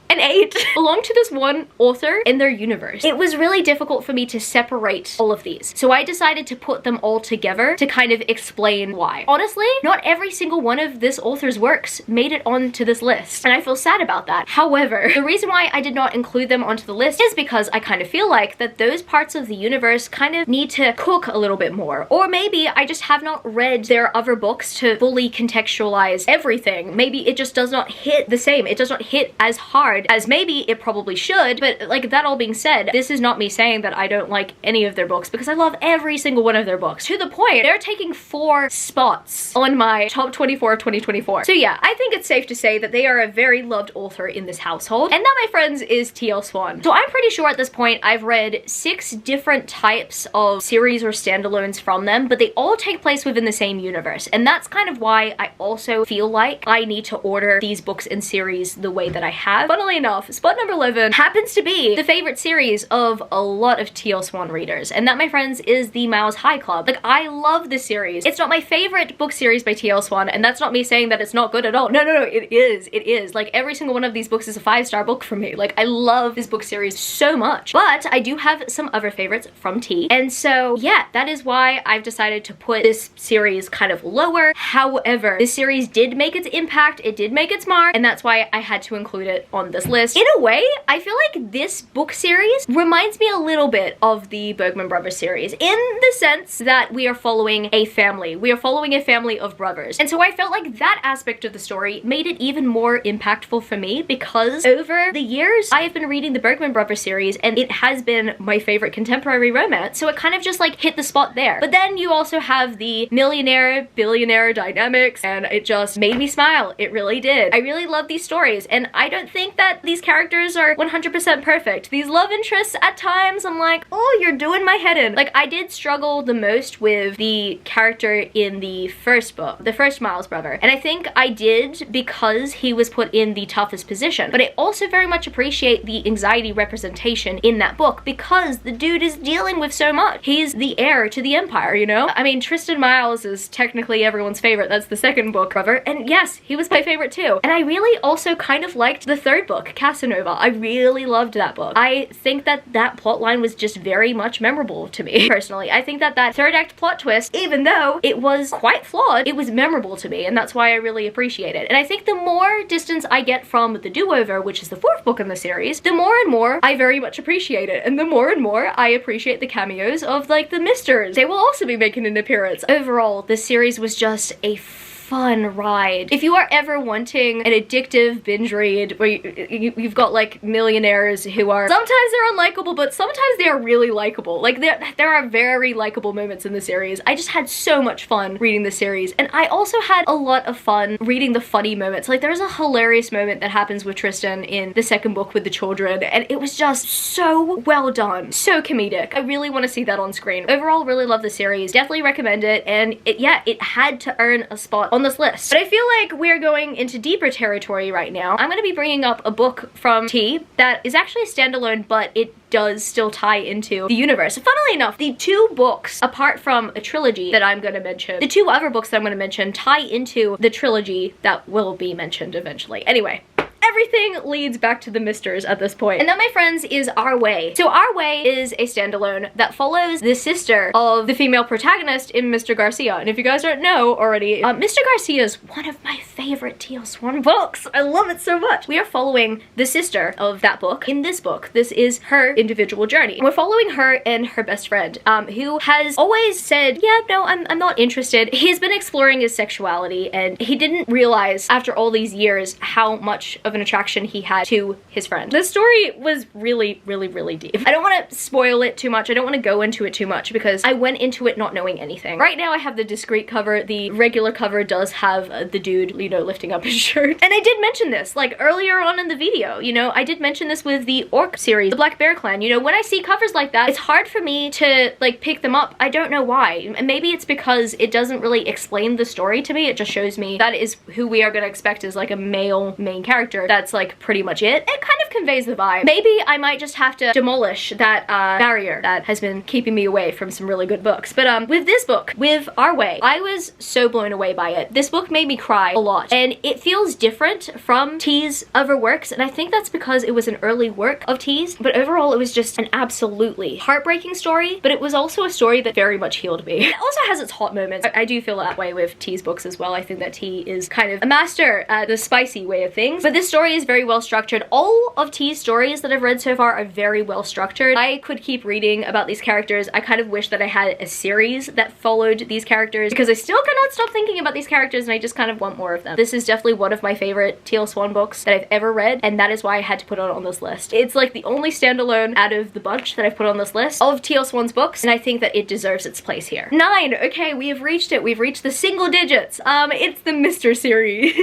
and 8 belong to this one author in their universe. It was really difficult for me to separate all of these, so I decided to put them all together to kind of explain why. Honestly, not every single one of this author's works made it onto this list, and I feel sad about that. However, the reason why I did not include them onto the list is because I kind of feel like that those parts of the universe kind of need to cook a little bit more, or maybe I just have not read their other books to fully contextualize everything. Maybe it just does not hit the same. It does not hit as hard as maybe it probably should, but like that all being said, this is not me saying that I don't like any of their books, because I love every single one of their books, to the point they're taking 4 spots on my top 24 of 2024. So yeah, I think it's safe to say that they are a very loved author in this household, and that, my friends, is T.L. Swan. So I'm pretty sure at this point I've read 6 different types of series or standalones from them, but they all take place within the same universe, and that's kind of why I also feel like I need to order these books and series the way that I have. Funnily enough, spot number 11 happens to be the favorite series of a lot of T.L. Swan readers, and that, my friends, is the Miles High Club. Like, I love this series. It's not my favorite book series by T.L. Swan, and that's not me saying that it's not good at all. No, it is. Like, every single one of these books is a 5-star book for me. Like, I love this book series so much, but I do have some other favorites from T, and so yeah, that is why I've decided to put this series kind of lower. However, this series did make its impact, it did make its mark, and that's why I had to include it on this list. In a way, I feel like this book series reminds me a little bit of the Bergman Brothers series, in the sense that we are following a family. We are following a family of brothers. And so I felt like that aspect of the story made it even more impactful for me, because over the years, I have been reading the Bergman Brothers series, and it has been my favorite contemporary romance, so it kind of just like hit the spot there. But then you also have the millionaire, billionaire dynamics, and it just made me smile. It really did. I really love these stories, and I don't think that that these characters are 100% perfect. These love interests, at times, I'm like, oh, you're doing my head in. Like, I did struggle the most with the character in the first book, the first Miles brother. And I think I did because he was put in the toughest position. But I also very much appreciate the anxiety representation in that book because the dude is dealing with so much. He's the heir to the Empire, you know? I mean, Tristan Miles is technically everyone's favorite. That's the second book brother. And yes, he was my favorite too. And I really also kind of liked the third book, Casanova. I really loved that book. I think that that plotline was just very much memorable to me, personally. I think that that third act plot twist, even though it was quite flawed, it was memorable to me, and that's why I really appreciate it. And I think the more distance I get from the do-over, which is the fourth book in the series, the more and more I very much appreciate it, and the more and more I appreciate the cameos of, like, the Misters. They will also be making an appearance. Overall, this series was just a fun ride. If you are ever wanting an addictive binge read where you've got like millionaires who are sometimes they're unlikable, but sometimes they are really likable. Like there are very likable moments in the series. I just had so much fun reading the series, and I also had a lot of fun reading the funny moments. Like there's a hilarious moment that happens with Tristan in the second book with the children, and it was just so well done, so comedic. I really want to see that on screen. Overall, really love the series. Definitely recommend it, and it had to earn a spot on this list. But I feel like we're going into deeper territory right now. I'm going to be bringing up a book from T that is actually a standalone, but it does still tie into the universe. Funnily enough, the two books, apart from a trilogy that I'm going to mention, the two other books that I'm going to mention tie into the trilogy that will be mentioned eventually. Anyway, everything leads back to the Misters at this point. And that, my friends, is Our Way. So Our Way is a standalone that follows the sister of the female protagonist in Mr. Garcia. And if you guys don't know already, Mr. Garcia is one of my favorite T.L. Swan books. I love it so much. We are following the sister of that book in this book. This is her individual journey. We're following her and her best friend, who has always said, yeah, no, I'm not interested. He's been exploring his sexuality, and he didn't realize after all these years how much of an attraction he had to his friend. The story was really, really, really deep. I don't want to spoil it too much. I don't want to go into it too much because I went into it not knowing anything. Right now I have the discreet cover. The regular cover does have the dude, you know, lifting up his shirt. And I did mention this, like, earlier on in the video, you know, I did mention this with the Orc series, the Black Bear Clan. You know, when I see covers like that, it's hard for me to, like, pick them up. I don't know why. Maybe it's because it doesn't really explain the story to me. It just shows me that is who we are going to expect as, like, a male main character. That's, like, pretty much it. It kind of conveys the vibe. Maybe I might just have to demolish that barrier that has been keeping me away from some really good books. But with this book, with Our Way, I was so blown away by it. This book made me cry a lot, and it feels different from T's other works, and I think that's because it was an early work of T's, but overall it was just an absolutely heartbreaking story, but it was also a story that very much healed me. It also has its hot moments. I do feel that way with T's books as well. I think that T is kind of a master at the spicy way of things, but this story is very well structured. All of T's stories that I've read so far are very well structured. I could keep reading about these characters. I kind of wish that I had a series that followed these characters because I still cannot stop thinking about these characters, and I just kind of want more of them. This is definitely one of my favorite T.L. Swan books that I've ever read, and that is why I had to put it on this list. It's like the only standalone out of the bunch that I've put on this list of T.L. Swan's books, and I think that it deserves its place here. 9. Okay, we have reached it. We've reached the single digits. It's the Mr. series.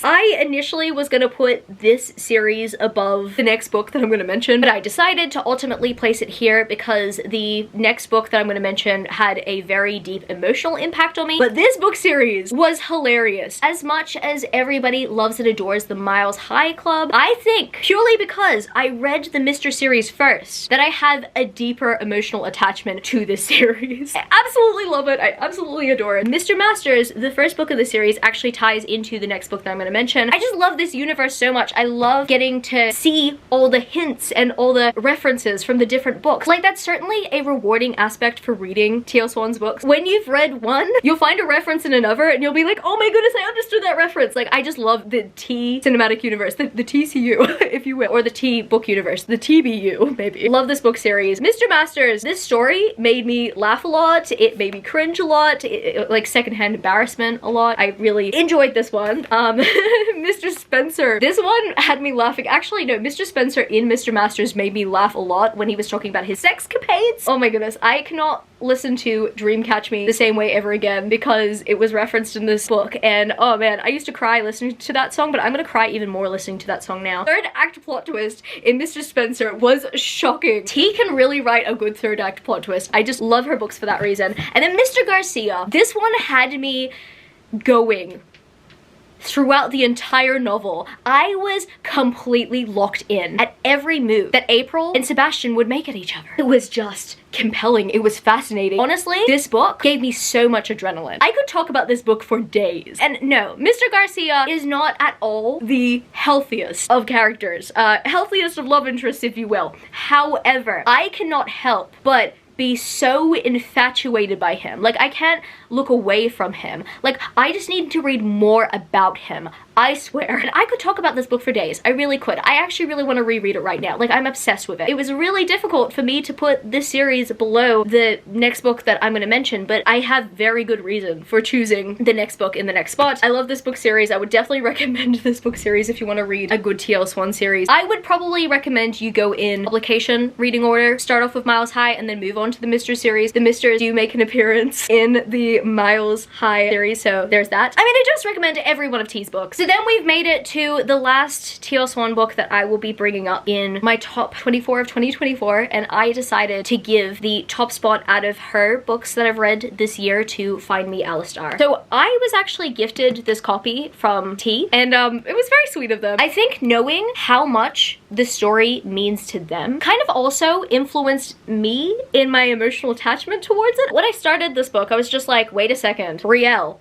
I initially was gonna put this series above the next book that I'm gonna mention, but I decided to ultimately place it here because the next book that I'm gonna mention had a very deep emotional impact on me. But this book series was hilarious. As much as everybody loves and adores the Miles High Club, I think purely because I read the Mr. series first that I have a deeper emotional attachment to this series. I absolutely love it. I absolutely adore it. Mr. Masters, the first book of the series, actually ties into the next book that I'm gonna mention. I just love this universe so much. I love getting to see all the hints and all the references from the different books. Like, that's certainly a rewarding aspect for reading T.L. Swan's books. When you've read one, you'll find a reference in another and you'll be like, oh my goodness, I understood that reference. Like, I just love the T cinematic universe, the TCU, if you will, or the T book universe, the TBU, maybe. Love this book series. Mr. Masters, this story made me laugh a lot. It made me cringe a lot. Like, secondhand embarrassment a lot. I really enjoyed this one. Mr. Spencer. This one had me laughing. Actually, no, Mr. Spencer in Mr. Masters made me laugh a lot when he was talking about his sexcapades. Oh my goodness, I cannot listen to Dream Catch Me the same way ever again because it was referenced in this book, and oh man, I used to cry listening to that song, but I'm gonna cry even more listening to that song now. Third act plot twist in Mr. Spencer was shocking. T can really write a good third act plot twist. I just love her books for that reason. And then Mr. Garcia, this one had me going throughout the entire novel. I was completely locked in at every move that April and Sebastian would make at each other. It was just compelling. It was fascinating. Honestly, this book gave me so much adrenaline. I could talk about this book for days. And no, Mr. Garcia is not at all the healthiest of characters. Healthiest of love interests, if you will. However, I cannot help but be so infatuated by him. Like, I can't look away from him. Like, I just need to read more about him. I swear. And I could talk about this book for days. I really could. I actually really want to reread it right now. Like, I'm obsessed with it. It was really difficult for me to put this series below the next book that I'm going to mention, but I have very good reason for choosing the next book in the next spot. I love this book series. I would definitely recommend this book series if you want to read a good TL Swan series. I would probably recommend you go in publication reading order. Start off with Miles High and then move on to the Mr. series. The Misters do make an appearance in the Miles High series, so there's that. I mean, I just recommend every one of T's books. So then we've made it to the last TL Swan book that I will be bringing up in my top 24 of 2024, and I decided to give the top spot out of her books that I've read this year to Find Me Alistar. So I was actually gifted this copy from T, and it was very sweet of them. I think knowing how much the story means to them kind of also influenced me in my emotional attachment towards it. When I started this book, I was just like, wait a second, Brielle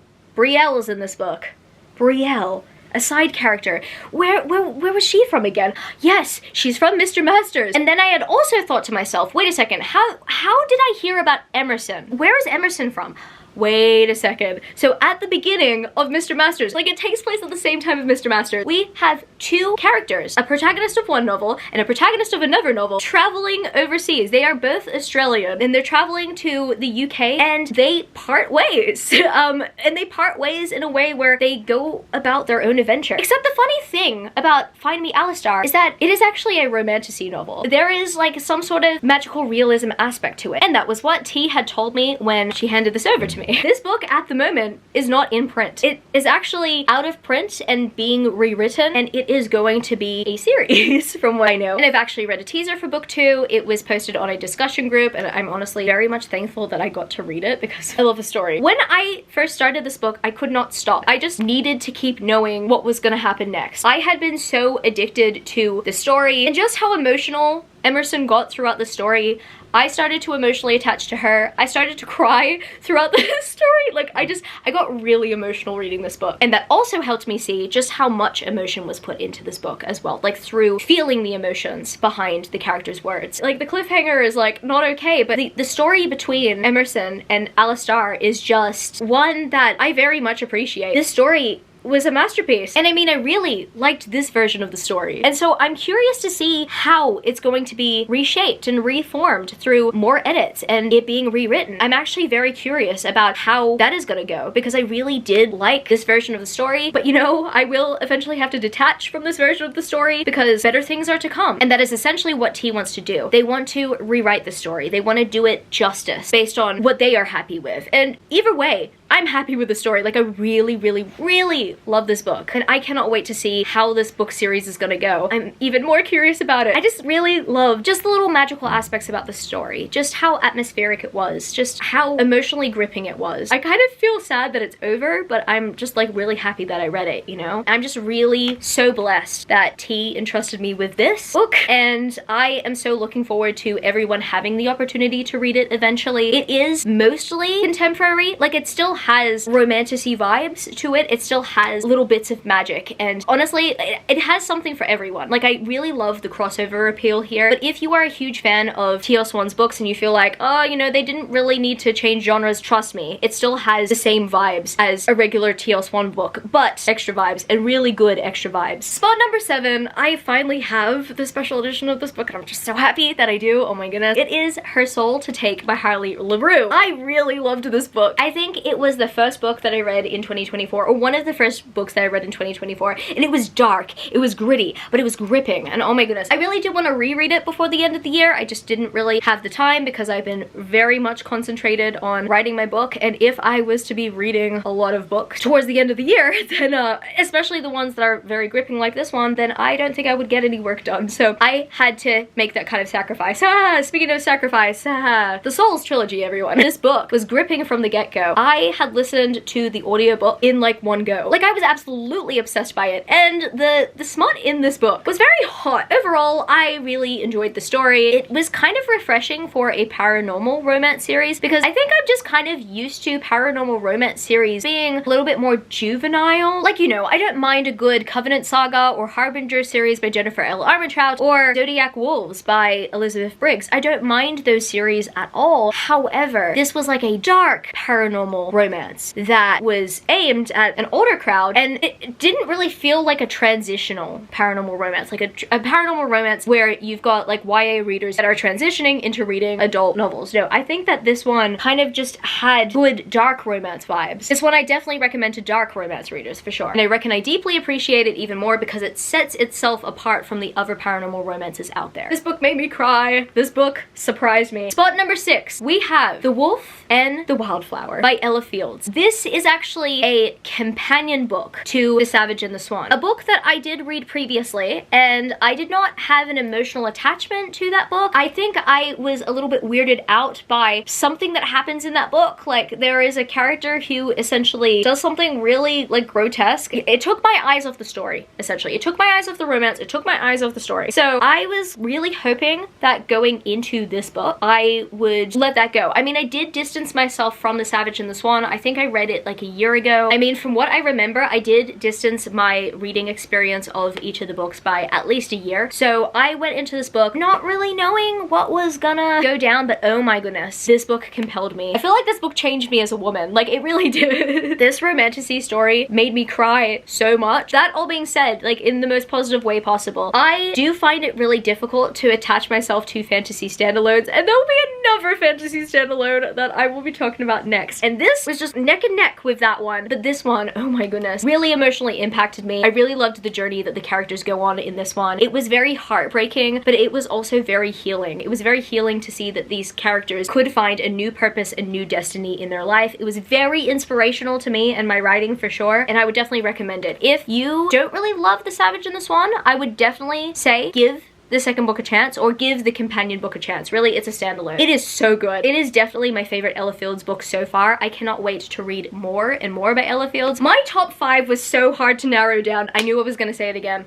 is in this book. Brielle, a side character. Where was she from again? Yes, she's from Mr. Masters. And then I had also thought to myself, wait a second, how did I hear about Emerson? Where is Emerson from? Wait a second. So at the beginning of Mr. Masters, like, it takes place at the same time as Mr. Masters, we have two characters, a protagonist of one novel and a protagonist of another novel, traveling overseas. They are both Australian and they're traveling to the UK and they part ways. And they part ways in a way where they go about their own adventure. Except the funny thing about Find Me Alistar is that it is actually a romantasy novel. There is like some sort of magical realism aspect to it. And that was what T had told me when she handed this over to me. This book at the moment is not in print. It is actually out of print and being rewritten, and it is going to be a series from what I know. And I've actually read a teaser for book 2. It was posted on a discussion group, and I'm honestly very much thankful that I got to read it because I love the story. When I first started this book, I could not stop. I just needed to keep knowing what was gonna happen next. I had been so addicted to the story and just how emotional Emerson got throughout the story. I started to emotionally attach to her. I started to cry throughout the story. Like, I got really emotional reading this book. And that also helped me see just how much emotion was put into this book as well. Like, through feeling the emotions behind the characters' words. Like, the cliffhanger is, like, not okay, but the story between Emerson and Alistar is just one that I very much appreciate. This story was a masterpiece. And I mean, I really liked this version of the story. And so I'm curious to see how it's going to be reshaped and reformed through more edits and it being rewritten. I'm actually very curious about how that is gonna go because I really did like this version of the story, but you know, I will eventually have to detach from this version of the story because better things are to come. And that is essentially what T wants to do. They want to rewrite the story. They want to do it justice based on what they are happy with. And either way, I'm happy with the story. Like, I really, really, really love this book. And I cannot wait to see how this book series is gonna go. I'm even more curious about it. I just really love just the little magical aspects about the story. Just how atmospheric it was. Just how emotionally gripping it was. I kind of feel sad that it's over, but I'm just like really happy that I read it, you know? I'm just really so blessed that T entrusted me with this book. And I am so looking forward to everyone having the opportunity to read it eventually. It is mostly contemporary. Like, it still has romantasy vibes to it. It still has little bits of magic, and honestly, it has something for everyone. Like, I really love the crossover appeal here, but if you are a huge fan of TL Swan's books and you feel like, oh, you know, they didn't really need to change genres, trust me, it still has the same vibes as a regular TL Swan book, but extra vibes, and really good extra vibes. Spot number 7, I finally have the special edition of this book, and I'm just so happy that I do. Oh my goodness. It is Her Soul to Take by Harley LaRue. I really loved this book. I think it was the first book that I read in 2024, or one of the first books that I read in 2024, and it was dark, it was gritty, but it was gripping, and oh my goodness. I really did want to reread it before the end of the year. I just didn't really have the time because I've been very much concentrated on writing my book, and if I was to be reading a lot of books towards the end of the year, then especially the ones that are very gripping like this one, then I don't think I would get any work done. So I had to make that kind of sacrifice. Speaking of sacrifice, the Souls trilogy, everyone. This book was gripping from the get-go. I had listened to the audiobook in like one go. Like, I was absolutely obsessed by it, and the smut in this book was very hot. Overall, I really enjoyed the story. It was kind of refreshing for a paranormal romance series because I think I'm just kind of used to paranormal romance series being a little bit more juvenile. Like, you know, I don't mind a good Covenant Saga or Harbinger series by Jennifer L. Armentrout or Zodiac Wolves by Elizabeth Briggs. I don't mind those series at all. However, this was like a dark paranormal romance that was aimed at an older crowd, and it didn't really feel like a transitional paranormal romance, like a paranormal romance where you've got like YA readers that are transitioning into reading adult novels. No, I think that this one kind of just had good dark romance vibes. This one I definitely recommend to dark romance readers for sure. And I reckon I deeply appreciate it even more because it sets itself apart from the other paranormal romances out there. This book made me cry. This book surprised me. Spot number 6, we have The Wolf and the Wildflower by Ella Fields. This is actually a companion book to The Savage and the Swan, a book that I did read previously, and I did not have an emotional attachment to that book. I think I was a little bit weirded out by something that happens in that book. Like, there is a character who essentially does something really like grotesque. It took my eyes off the story, essentially. It took my eyes off the romance, it took my eyes off the story. So I was really hoping that going into this book, I would let that go. I mean, I did distance myself from The Savage and the Swan. I think I read it like a year ago. I mean, from what I remember, I did distance my reading experience of each of the books by at least a year. So I went into this book not really knowing what was gonna go down, but oh my goodness, this book compelled me. I feel like this book changed me as a woman. Like, it really did. This romantasy story made me cry so much. That all being said, like, in the most positive way possible, I do find it really difficult to attach myself to fantasy standalones, and there will be another fantasy standalone that I will be talking about next. And this was just neck and neck with that one, but this one, oh my goodness, really emotionally impacted me. I really loved the journey that the characters go on in this one. It was very heartbreaking, but it was also very healing. It was very healing to see that these characters could find a new purpose and new destiny in their life. It was very inspirational to me and my writing for sure, and I would definitely recommend it. If you don't really love The Savage and the Swan, I would definitely say give the second book a chance, or give the companion book a chance. Really, it's a standalone. It is so good. It is definitely my favorite Ella Fields book so far. I cannot wait to read more and more by Ella Fields. My top 5 was so hard to narrow down. I knew I was gonna say it again.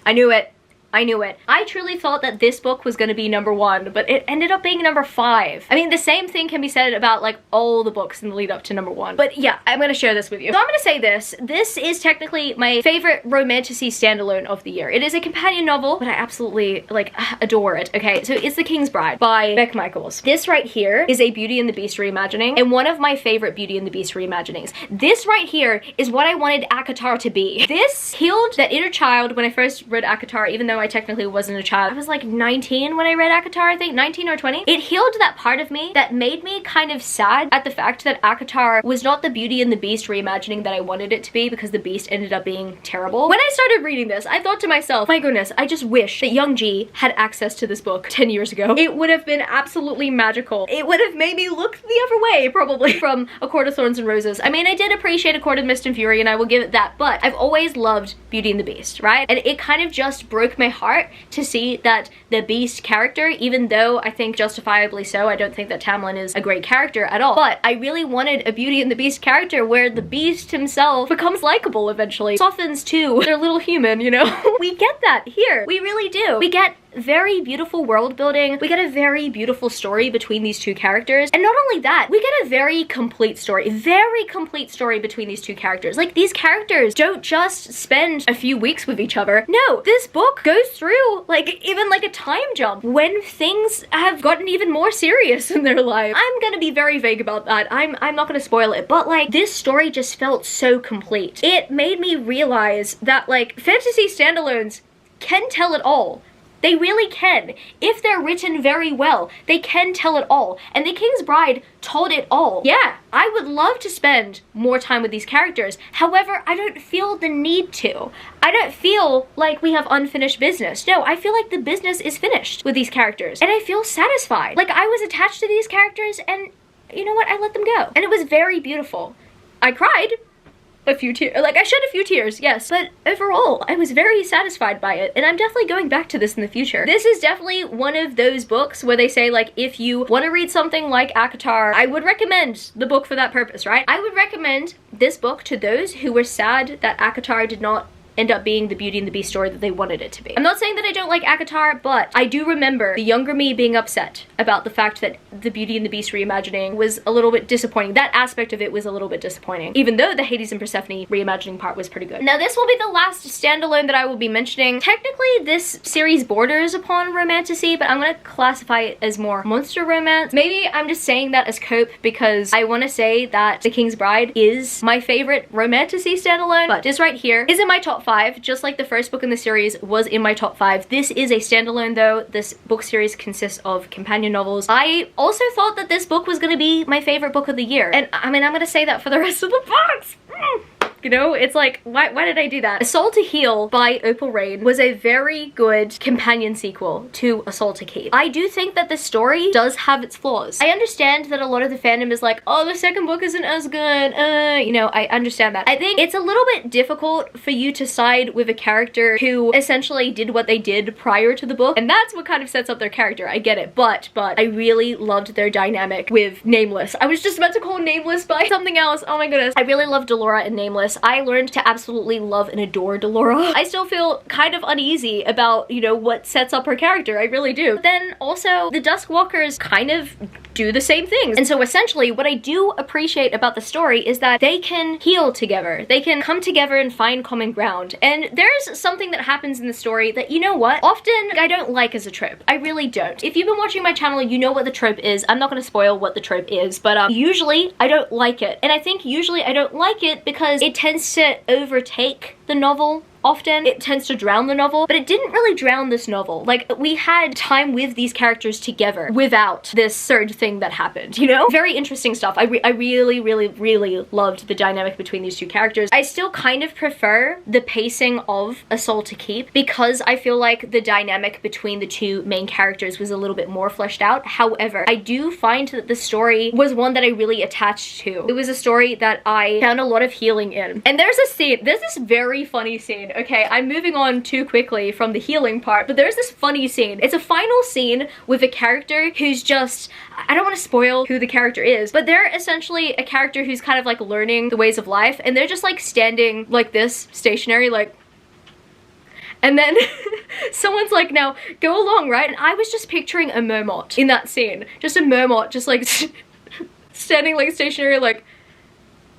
I knew it. I knew it. I truly thought that this book was gonna be number 1, but it ended up being number 5. I mean, the same thing can be said about like all the books in the lead up to number 1. But yeah, I'm gonna share this with you. So I'm gonna say this. This is technically my favorite romantasy standalone of the year. It is a companion novel, but I absolutely like adore it. Okay, so it's The King's Bride by Beck Michaels. This right here is a Beauty and the Beast reimagining, and one of my favorite Beauty and the Beast reimaginings. This right here is what I wanted ACOTAR to be. This healed that inner child when I first read ACOTAR, even though I technically wasn't a child. I was like 19 when I read ACOTAR, I think, 19 or 20. It healed that part of me that made me kind of sad at the fact that ACOTAR was not the Beauty and the Beast reimagining that I wanted it to be, because the Beast ended up being terrible. When I started reading this, I thought to myself, my goodness, I just wish that young G had access to this book 10 years ago. It would have been absolutely magical. It would have made me look the other way, probably, from A Court of Thorns and Roses. I mean, I did appreciate A Court of Mist and Fury, and I will give it that, but I've always loved Beauty and the Beast, right? And it kind of just broke my heart to see that the Beast character, even though I think justifiably so, I don't think that Tamlin is a great character at all, but I really wanted a Beauty and the Beast character where the Beast himself becomes likable eventually, softens too. They're a little human, you know? We get that here. We really do. We get very beautiful world building. We get a very beautiful story between these two characters. And not only that, we get a very complete story between these two characters. Like, these characters don't just spend a few weeks with each other. No, this book goes through like even like a time jump when things have gotten even more serious in their life. I'm gonna be very vague about that. I'm not gonna spoil it, but like, this story just felt so complete. It made me realize that like fantasy standalones can tell it all. They really can. If they're written very well, they can tell it all. And The King's Bride told it all. Yeah, I would love to spend more time with these characters. However, I don't feel the need to. I don't feel like we have unfinished business. No, I feel like the business is finished with these characters. And I feel satisfied. Like, I was attached to these characters and you know what? I let them go. And it was very beautiful. I cried a few tears. Like, I shed a few tears, yes. But overall, I was very satisfied by it. And I'm definitely going back to this in the future. This is definitely one of those books where they say, like, if you want to read something like ACOTAR, I would recommend the book for that purpose, right? I would recommend this book to those who were sad that ACOTAR did not end up being the Beauty and the Beast story that they wanted it to be. I'm not saying that I don't like ACOTAR, but I do remember the younger me being upset about the fact that the Beauty and the Beast reimagining was a little bit disappointing. That aspect of it was a little bit disappointing, even though the Hades and Persephone reimagining part was pretty good. Now this will be the last standalone that I will be mentioning. Technically this series borders upon romantasy, but I'm gonna classify it as more monster romance. Maybe I'm just saying that as cope because I want to say that The King's Bride is my favorite romantasy standalone, but this right here is in my top 5, just like the first book in the series was in my top 5. This is a standalone though. This book series consists of companion novels. I also thought that this book was gonna be my favorite book of the year. And I mean, I'm gonna say that for the rest of the books. You know, it's like, why did I do that? A Soul to Heal by Opal Rain was a very good companion sequel to A Soul to Keep. I do think that the story does have its flaws. I understand that a lot of the fandom is like, oh, the second book isn't as good. You know, I understand that. I think it's a little bit difficult for you to side with a character who essentially did what they did prior to the book, and that's what kind of sets up their character. I get it, but I really loved their dynamic with Nameless. I was just about to call Nameless by something else. Oh my goodness. I really loved Delora and Nameless. I learned to absolutely love and adore Delora. I still feel kind of uneasy about, you know, what sets up her character. I really do. But then also, the Duskwalkers kind of do the same things. And so essentially, what I do appreciate about the story is that they can heal together. They can come together and find common ground. And there's something that happens in the story that, you know what, often I don't like as a trope. I really don't. If you've been watching my channel, you know what the trope is. I'm not gonna spoil what the trope is, but usually I don't like it. And I think usually I don't like it because it tends to overtake the novel. Often it tends to drown the novel, but it didn't really drown this novel. Like, we had time with these characters together without this surge thing that happened, you know? Very interesting stuff. I really loved the dynamic between these two characters. I still kind of prefer the pacing of A Soul to Keep because I feel like the dynamic between the two main characters was a little bit more fleshed out. However, I do find that the story was one that I really attached to. It was a story that I found a lot of healing in. And there's this very funny scene. Okay, I'm moving on too quickly from the healing part, but there's this funny scene. It's a final scene with a character who's just, I don't want to spoil who the character is, but they're essentially a character who's kind of like learning the ways of life, and they're just like standing like this, stationary, like, and then someone's like, now go along, right? And I was just picturing a Mermot in that scene. Just a Mermot, just like standing like stationary, like,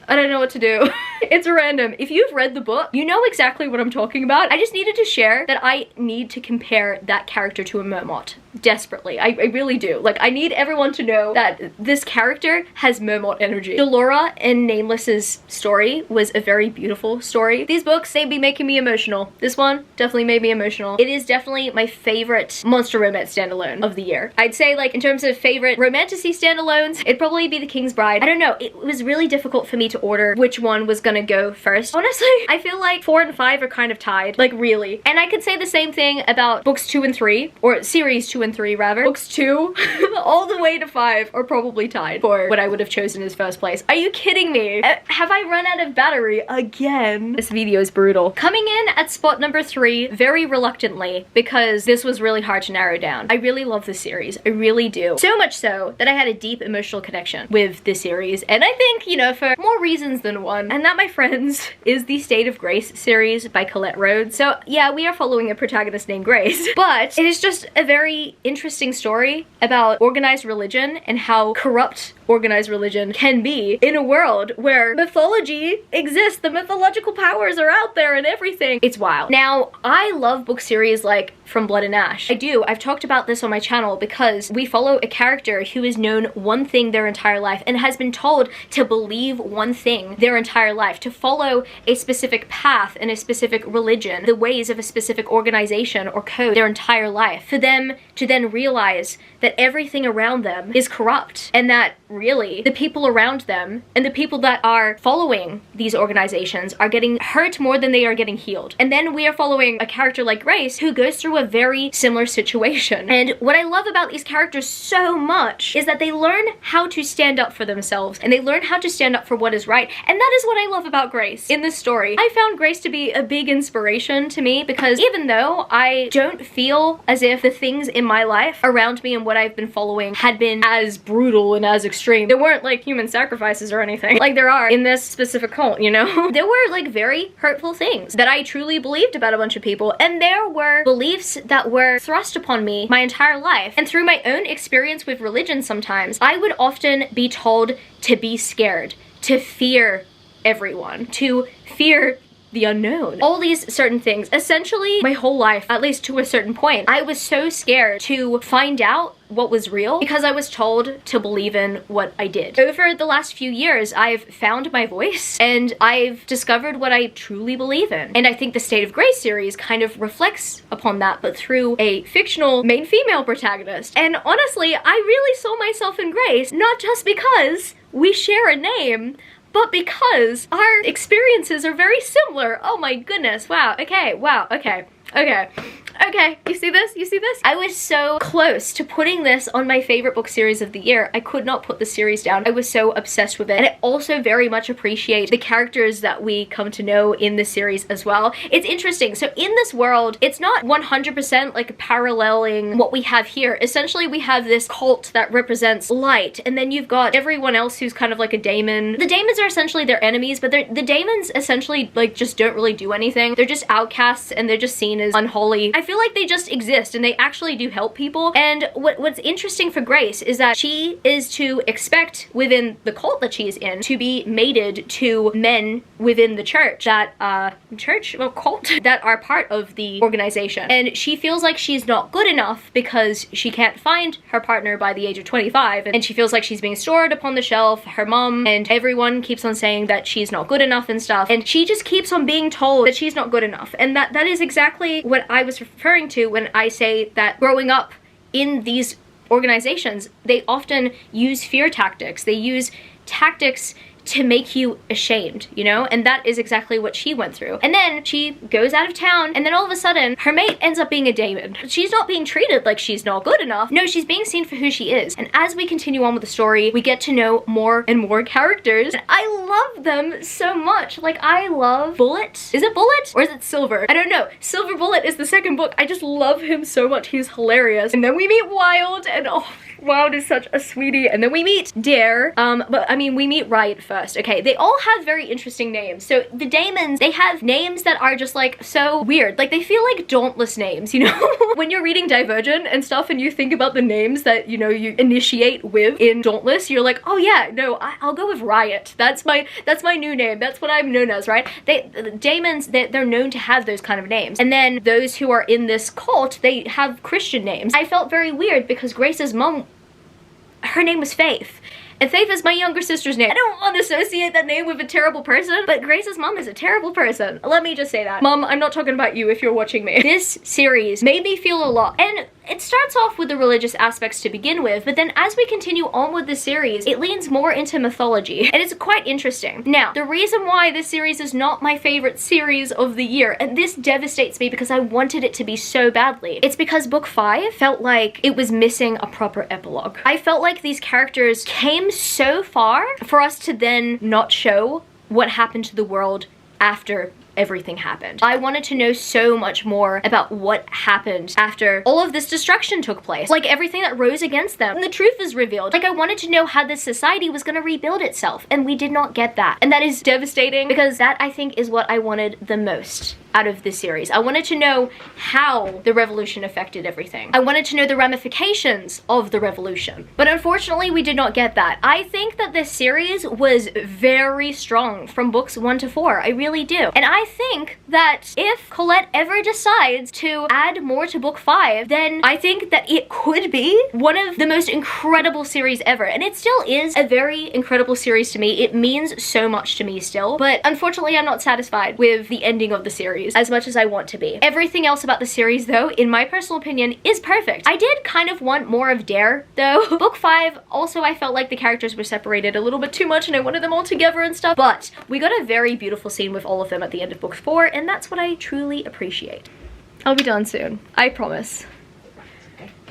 I don't know what to do. It's random. If you've read the book, you know exactly what I'm talking about. I just needed to share that I need to compare that character to a Mermot. Desperately. I really do. Like, I need everyone to know that this character has Mermot energy. Delora and Nameless's story was a very beautiful story. These books, they'd be making me emotional. This one definitely made me emotional. It is definitely my favorite monster romance standalone of the year. I'd say, like, in terms of favorite romantasy standalones, it'd probably be The King's Bride. I don't know. It was really difficult for me to order which one was gonna go first. Honestly, I feel like 4 and 5 are kind of tied. Like, really. And I could say the same thing about books 2 and 3, or series 2 and 3 rather. Books 2 all the way to 5 are probably tied for what I would have chosen as first place. Are you kidding me? Have I run out of battery again? This video is brutal. Coming in at spot number 3 very reluctantly because this was really hard to narrow down. I really love this series. I really do. So much so that I had a deep emotional connection with this series, and I think, you know, for more reasons than one. And that, my friends, is the State of Grace series by Colette Rhodes. So yeah, we are following a protagonist named Grace, but it is just a very interesting story about organized religion and how corrupt organized religion can be in a world where mythology exists. The mythological powers are out there and everything. It's wild. Now, I love book series like From Blood and Ash. I do. I've talked about this on my channel because we follow a character who has known one thing their entire life and has been told to believe one thing their entire life, to follow a specific path and a specific religion, the ways of a specific organization or code their entire life, for them to then realize that everything around them is corrupt and that really the people around them and the people that are following these organizations are getting hurt more than they are getting healed. And then we are following a character like Grace who goes through a very similar situation. And what I love about these characters so much is that they learn how to stand up for themselves and they learn how to stand up for what is right. And that is what I love about Grace in this story. I found Grace to be a big inspiration to me because even though I don't feel as if the things in my life around me and what I've been following had been as brutal and as extreme, there weren't like human sacrifices or anything like there are in this specific cult, you know? There were like very hurtful things that I truly believed about a bunch of people, and there were beliefs that were thrust upon me my entire life. And through my own experience with religion sometimes, I would often be told to be scared, to fear everyone, to fear the unknown. All these certain things. Essentially, my whole life, at least to a certain point, I was so scared to find out what was real because I was told to believe in what I did. Over the last few years, I've found my voice and I've discovered what I truly believe in. And I think the State of Grace series kind of reflects upon that, but through a fictional main female protagonist. And honestly, I really saw myself in Grace, not just because we share a name, but because our experiences are very similar. Oh my goodness, wow, okay, wow, okay. Okay, you see this? You see this? I was so close to putting this on my favorite book series of the year. I could not put the series down. I was so obsessed with it. And I also very much appreciate the characters that we come to know in the series as well. It's interesting. So in this world, it's not 100% like paralleling what we have here. Essentially, we have this cult that represents light, and then you've got everyone else who's kind of like a daemon. The daemons are essentially their enemies, but the daemons essentially like just don't really do anything. They're just outcasts and they're just seen as unholy. I feel like they just exist and they actually do help people. And what's interesting for Grace is that she is to expect within the cult that she's in to be mated to men within the church that cult that are part of the organization. And she feels like she's not good enough because she can't find her partner by the age of 25, and she feels like she's being stored upon the shelf. Her mom and everyone keeps on saying that she's not good enough and stuff, and she just keeps on being told that she's not good enough. And that is exactly what I was referring to when I say that growing up in these organizations, they often use fear tactics. They use tactics to make you ashamed, you know? And that is exactly what she went through. And then she goes out of town, and then all of a sudden, her mate ends up being a daemon. She's not being treated like she's not good enough. No, she's being seen for who she is. And as we continue on with the story, we get to know more and more characters. And I love them so much. Like, I love Bullet. Is it Bullet? Or is it Silver? I don't know. Silver Bullet is the second book. I just love him so much. He's hilarious. And then we meet Wild, and oh, Wild is such a sweetie. And then we meet Dare, but I mean, we meet Riot first, okay? They all have very interesting names. So the daemons, they have names that are just like so weird. Like, they feel like Dauntless names, you know? When you're reading Divergent and stuff and you think about the names that, you know, you initiate with in Dauntless, you're like, oh yeah, no, I'll go with Riot. That's my new name. That's what I'm known as, right? The daemons, they're known to have those kind of names. And then those who are in this cult, they have Christian names. I felt very weird because Grace's mom, her name was Faith. And Faith is my younger sister's name. I don't want to associate that name with a terrible person, but Grace's mom is a terrible person. Let me just say that. Mom, I'm not talking about you if you're watching me. This series made me feel a lot. And it starts off with the religious aspects to begin with, but then as we continue on with the series, it leans more into mythology. And it's quite interesting. Now, the reason why this series is not my favorite series of the year, and this devastates me because I wanted it to be so badly, it's because book 5 felt like it was missing a proper epilogue. I felt like these characters came so far for us to then not show what happened to the world after everything happened. I wanted to know so much more about what happened after all of this destruction took place. Like everything that rose against them. And the truth is revealed. Like I wanted to know how this society was gonna rebuild itself, and we did not get that. And that is devastating because that, I think, is what I wanted the most out of this series. I wanted to know how the revolution affected everything. I wanted to know the ramifications of the revolution. But unfortunately, we did not get that. I think that this series was very strong from books 1 to 4. I really do. And I think that if Colette ever decides to add more to book 5, then I think that it could be one of the most incredible series ever. And it still is a very incredible series to me. It means so much to me still. But unfortunately, I'm not satisfied with the ending of the series as much as I want to be. Everything else about the series, though, in my personal opinion, is perfect. I did kind of want more of Dare, though. Book 5, also, I felt like the characters were separated a little bit too much and I wanted them all together and stuff. But we got a very beautiful scene with all of them at the end of book 4, and that's what I truly appreciate. I'll be done soon. I promise.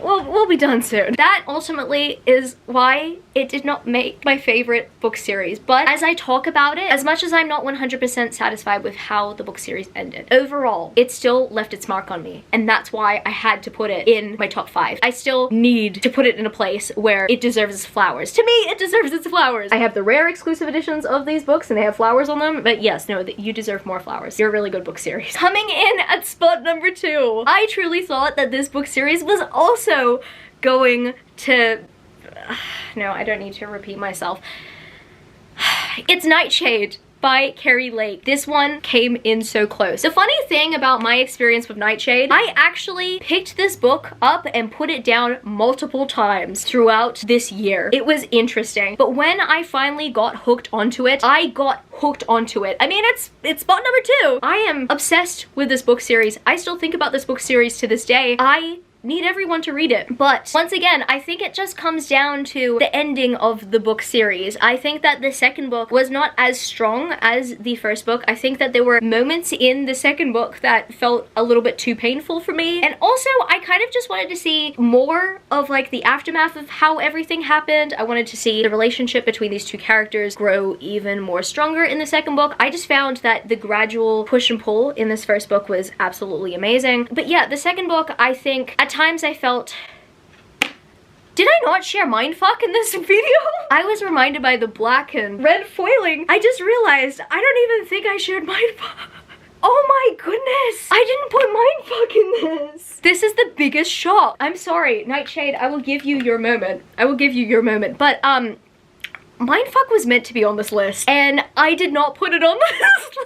We'll be done soon. That ultimately is why it did not make my favorite book series. But as I talk about it, as much as I'm not 100% satisfied with how the book series ended, overall, it still left its mark on me. And that's why I had to put it in my top 5. I still need to put it in a place where it deserves its flowers. To me, it deserves its flowers. I have the rare exclusive editions of these books and they have flowers on them. But yes, no, you deserve more flowers. You're a really good book series. Coming in at spot number 2, I truly thought that this book series was also going to... no, I don't need to repeat myself. It's Nightshade by Carrie Lake. This one came in so close. The funny thing about my experience with Nightshade, I actually picked this book up and put it down multiple times throughout this year. It was interesting. But when I finally got hooked onto it, I got hooked onto it. I mean, it's spot number 2. I am obsessed with this book series. I still think about this book series to this day. I need everyone to read it. But once again, I think it just comes down to the ending of the book series. I think that the second book was not as strong as the first book. I think that there were moments in the second book that felt a little bit too painful for me. And also, I kind of just wanted to see more of like the aftermath of how everything happened. I wanted to see the relationship between these two characters grow even more stronger in the second book. I just found that the gradual push and pull in this first book was absolutely amazing. But yeah, the second book, I think at times I felt... Did I not share mindfuck in this video? I was reminded by the black and red foiling. I just realized I don't even think I shared mindfuck. Oh my goodness! I didn't put mindfuck in this. This is the biggest shock. I'm sorry, Nightshade, I will give you your moment. I will give you your moment. But mindfuck was meant to be on this list and I did not put it on this list.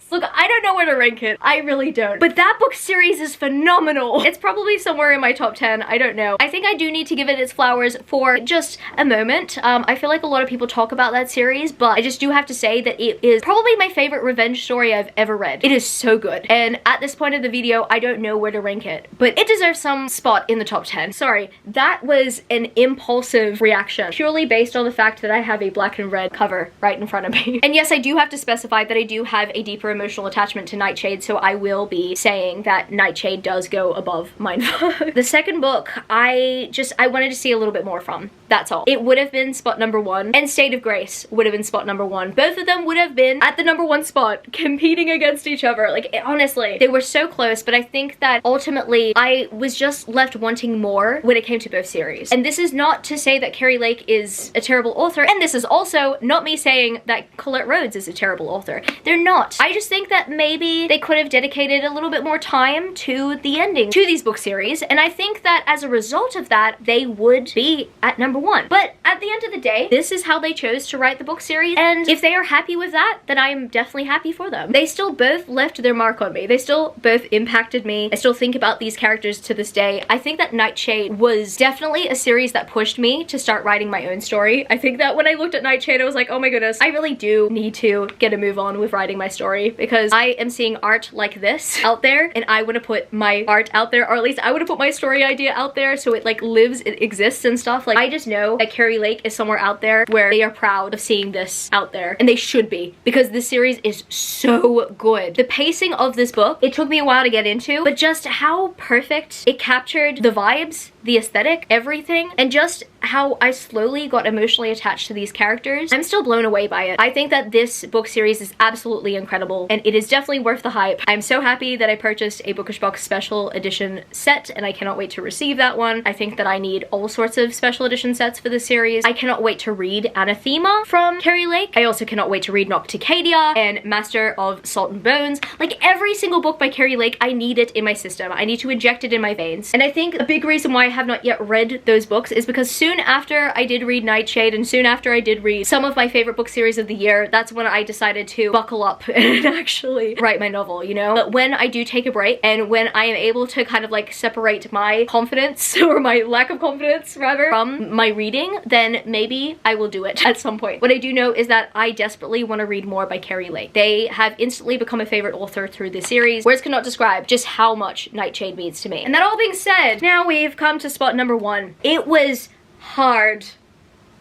Look, I don't know where to rank it. I really don't. But that book series is phenomenal. It's probably somewhere in my top 10. I don't know. I think I do need to give it its flowers for just a moment. I feel like a lot of people talk about that series, but I just do have to say that it is probably my favorite revenge story I've ever read. It is so good. And at this point of the video, I don't know where to rank it, but it deserves some spot in the top 10. Sorry, that was an impulsive reaction, purely based on the fact that I have a black and red cover right in front of me. And yes, I do have to specify that I do have a deeper emotional attachment to Nightshade, so I will be saying that Nightshade does go above mindfuck. The second book, I wanted to see a little bit more from. That's all. It would have been spot number 1, and State of Grace would have been spot number 1. Both of them would have been at the number 1 spot, competing against each other. Like, honestly, they were so close, but I think that ultimately I was just left wanting more when it came to both series. And this is not to say that Carrie Lake is a terrible author, and this is also not me saying that Colette Rhodes is a terrible author. They're not. I just think that maybe they could have dedicated a little bit more time to the ending to these book series, and I think that as a result of that, they would be at number 1. But at the end of the day, this is how they chose to write the book series, and if they are happy with that, then I'm definitely happy for them. They still both left their mark on me. They still both impacted me. I still think about these characters to this day. I think that Nightshade was definitely a series that pushed me to start writing my own story. I think that when I looked at Nightshade, I was like, oh my goodness, I really do need to get a move on with writing my story, because I am seeing art like this out there, and I want to put my art out there, or at least I want to put my story idea out there so it like lives, it exists and stuff. Like, I just know that Carrie Lake is somewhere out there where they are proud of seeing this out there, and they should be, because this series is so good. The pacing of this book, it took me a while to get into, but just how perfect it captured the vibes, the aesthetic, everything, and just how I slowly got emotionally attached to these characters. I'm still blown away by it. I think that this book series is absolutely incredible, and it is definitely worth the hype. I'm so happy that I purchased a Bookish Box special edition set, and I cannot wait to receive that one. I think that I need all sorts of special edition sets for this series. I cannot wait to read Anathema from Carrie Lake. I also cannot wait to read Nocticadia and Master of Salt and Bones. Like, every single book by Carrie Lake, I need it in my system. I need to inject it in my veins. And I think a big reason why I have not yet read those books is because soon after I did read Nightshade, and soon after I did read some of my favorite book series of the year, that's when I decided to buckle up and actually write my novel, you know? But when I do take a break, and when I am able to kind of like separate my confidence, or my lack of confidence rather, from my reading, then maybe I will do it at some point. What I do know is that I desperately want to read more by Carrie Lake. They have instantly become a favorite author through this series. Words cannot describe just how much Nightshade means to me. And that all being said, now we've come to spot number 1. It was hard.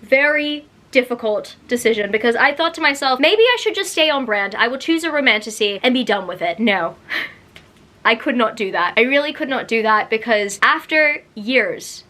Very difficult decision, because I thought to myself, maybe I should just stay on brand. I will choose a romantasy and be done with it. No. I could not do that. I really could not do that, because after years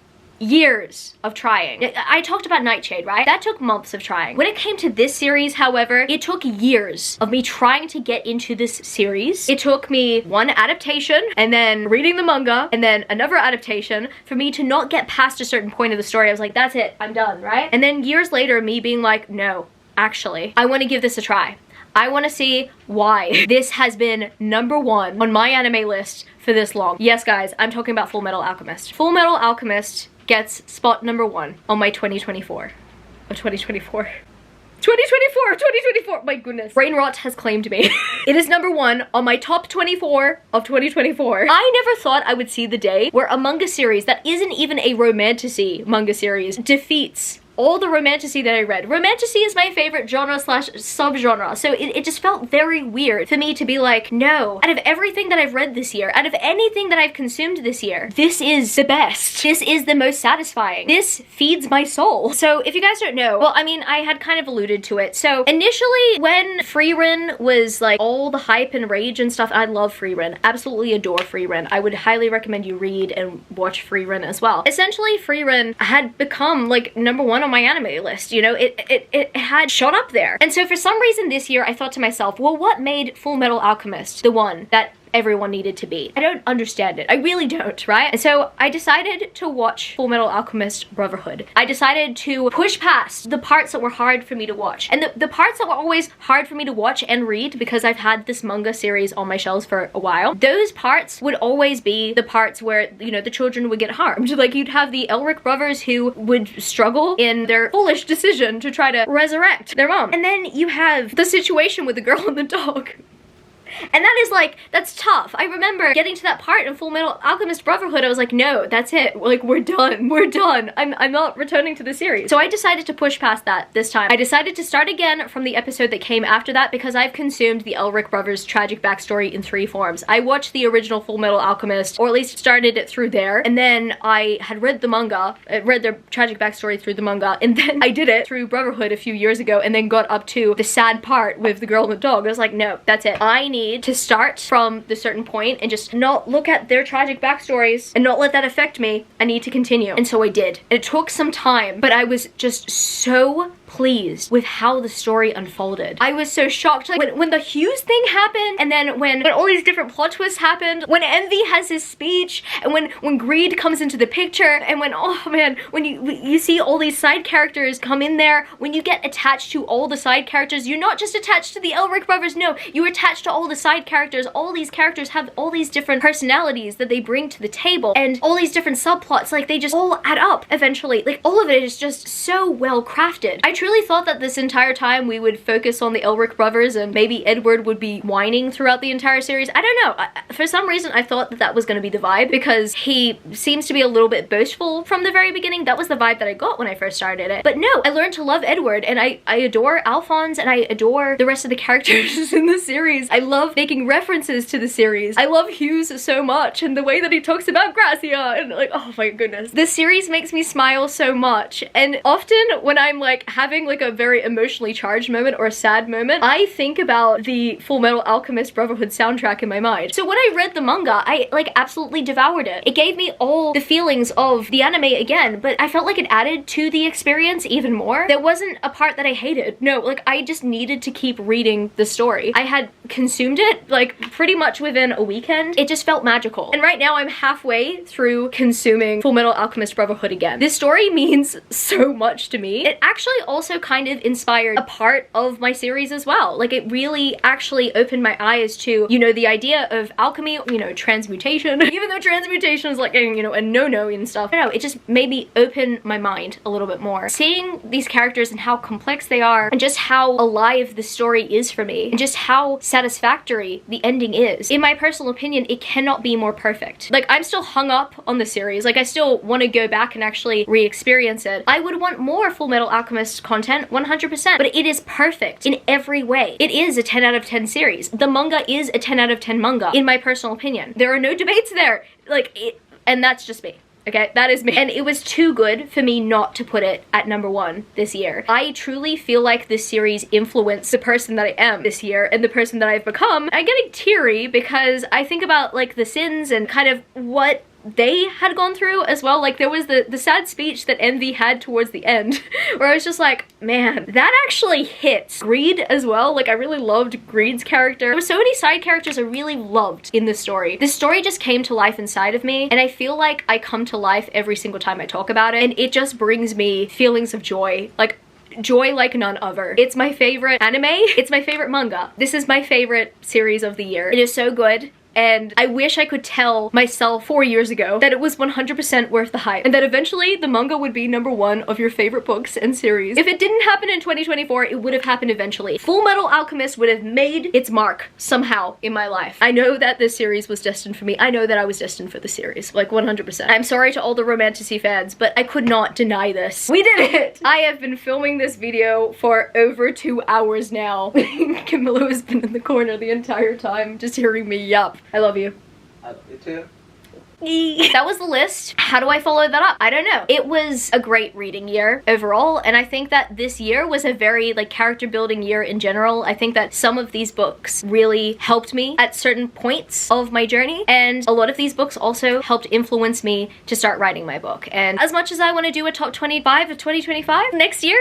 of trying. I talked about Nightshade, right? That took months of trying. When it came to this series, however, it took years of me trying to get into this series. It took me one adaptation, and then reading the manga, and then another adaptation for me to not get past a certain point of the story. I was like, that's it, I'm done, right? And then years later, me being like, no, actually, I want to give this a try. I want to see why this has been number 1 on my anime list for this long. Yes, guys, I'm talking about Full Metal Alchemist. Full Metal Alchemist gets spot number 1 on my 2024. 2024, my goodness. Brain rot has claimed me. It is number 1 on my top 24 of 2024. I never thought I would see the day where a manga series that isn't even a romantasy manga series defeats all the romantasy that I read. Romantasy is my favorite genre slash subgenre, so it just felt very weird for me to be like, no, out of everything that I've read this year, out of anything that I've consumed this year, this is the best. This is the most satisfying. This feeds my soul. So if you guys don't know, well, I mean, I had kind of alluded to it. So initially, when Frieren was like all the hype and rage and stuff, I love Frieren, absolutely adore Frieren. I would highly recommend you read and watch Frieren as well. Essentially, Frieren had become like number 1 on my anime list, you know, it had shot up there. And so for some reason this year I thought to myself, well, what made Full Metal Alchemist the one that everyone needed to be? I don't understand it. I really don't, right? And so I decided to watch Full Metal Alchemist Brotherhood. I decided to push past the parts that were hard for me to watch. And the parts that were always hard for me to watch and read, because I've had this manga series on my shelves for a while, those parts would always be the parts where, you know, the children would get harmed. Like, you'd have the Elric brothers who would struggle in their foolish decision to try to resurrect their mom. And then you have the situation with the girl and the dog. And that is like, that's tough. I remember getting to that part in Full Metal Alchemist Brotherhood, I was like, no, that's it. Like, we're done. We're done. I'm not returning to the series. So I decided to push past that this time. I decided to start again from the episode that came after that, because I've consumed the Elric brothers' tragic backstory in 3 forms. I watched the original Full Metal Alchemist, or at least started it through there, and then I had read the manga, read their tragic backstory through the manga, and then I did it through Brotherhood a few years ago, and then got up to the sad part with the girl and the dog. I was like, no, that's it. I need to start from the certain point and just not look at their tragic backstories and not let that affect me. I need to continue. And so I did. It took some time, but I was just so pleased with how the story unfolded. I was so shocked, like when the Hughes thing happened, and then when all these different plot twists happened, when Envy has his speech, and when Greed comes into the picture, and when, oh man, when you see all these side characters come in there, when you get attached to all the side characters, you're not just attached to the Elric brothers, no, you're attached to all the side characters. All these characters have all these different personalities that they bring to the table, and all these different subplots, like they just all add up eventually. Like, all of it is just so well crafted. I truly thought that this entire time we would focus on the Elric brothers and maybe Edward would be whining throughout the entire series. I don't know. For some reason I thought that that was going to be the vibe, because he seems to be a little bit boastful from the very beginning. That was the vibe that I got when I first started it. But no, I learned to love Edward, and I adore Alphonse, and I adore the rest of the characters in the series. I love making references to the series. I love Hughes so much, and the way that he talks about Gracia, and like, oh my goodness. This series makes me smile so much, and often when I'm like having like a very emotionally charged moment or a sad moment, I think about the Full Metal Alchemist Brotherhood soundtrack in my mind. So when I read the manga, I like absolutely devoured it. It gave me all the feelings of the anime again, but I felt like it added to the experience even more. There wasn't a part that I hated. No, like I just needed to keep reading the story. I had consumed it it like pretty much within a weekend. It just felt magical. And right now I'm halfway through consuming Fullmetal Alchemist Brotherhood again. This story means so much to me. It actually also kind of inspired a part of my series as well. Like it really actually opened my eyes to, you know, the idea of alchemy, you know, transmutation. Even though transmutation is like, you know, a no-no and stuff. I don't know, it just made me open my mind a little bit more. Seeing these characters and how complex they are and just how alive the story is for me and just how satisfactory the ending is. In my personal opinion, it cannot be more perfect. Like I'm still hung up on the series. Like I still want to go back and actually re-experience it. I would want more Fullmetal Alchemist content 100%, but it is perfect in every way. It is a 10 out of 10 series. The manga is a 10 out of 10 manga in my personal opinion. There are no debates there. Like it, and that's just me. Okay, that is me. And it was too good for me not to put it at #1 this year. I truly feel like this series influenced the person that I am this year and the person that I've become. I'm getting teary because I think about like the sins and kind of what they had gone through as well. Like there was the sad speech that Envy had towards the end where I was just like, man, that actually hits. Greed as well. Like I really loved Greed's character. There were so many side characters I really loved in this story. This story just came to life inside of me and I feel like I come to life every single time I talk about it, and it just brings me feelings of joy. Like joy like none other. It's my favorite anime. It's my favorite manga. This is my favorite series of the year. It is so good. And I wish I could tell myself 4 years ago that it was 100% worth the hype and that eventually the manga would be #1 of your favorite books and series. If it didn't happen in 2024, it would have happened eventually. Fullmetal Alchemist would have made its mark somehow in my life. I know that this series was destined for me. I know that I was destined for the series, like 100%. I'm sorry to all the Romantasy fans, but I could not deny this. We did it! I have been filming this video for over 2 hours now. Camilla has been in the corner the entire time, just hearing me yap. I love you. I love you too. That was the list. How do I follow that up? I don't know. It was a great reading year overall, and I think that this year was a very like character building year in general. I think that some of these books really helped me at certain points of my journey, and a lot of these books also helped influence me to start writing my book. And as much as I want to do a top 25 of 2025 next year,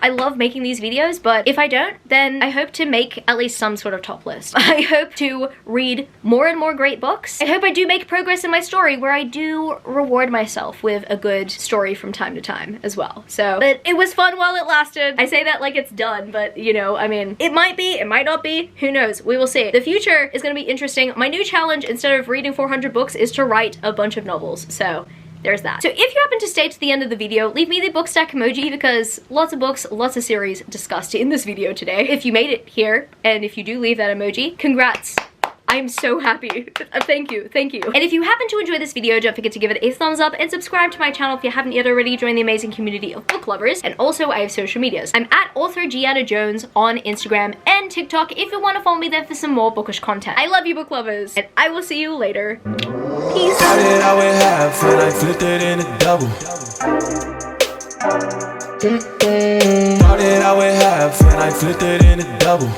I love making these videos, but if I don't, then I hope to make at least some sort of top list. I hope to read more and more great books. I hope I do make progress in my story where I do reward myself with a good story from time to time as well. So, but it was fun while it lasted. I say that like it's done, but you know, I mean, it might be, it might not be, who knows, we will see. The future is gonna be interesting. My new challenge, instead of reading 400 books, is to write a bunch of novels, so there's that. So if you happen to stay to the end of the video, leave me the book stack emoji because lots of books, lots of series discussed in this video today. If you made it here, and if you do leave that emoji, congrats. I'm so happy. Thank you, thank you. And if you happen to enjoy this video, don't forget to give it a thumbs up and subscribe to my channel if you haven't yet already. Join the amazing community of book lovers. And also, I have social medias. I'm at author Gianna Jones on Instagram and TikTok if you want to follow me there for some more bookish content. I love you, book lovers, and I will see you later. Peace. Started out with half and I flipped it in a double. Started out with half and I flipped it in a double.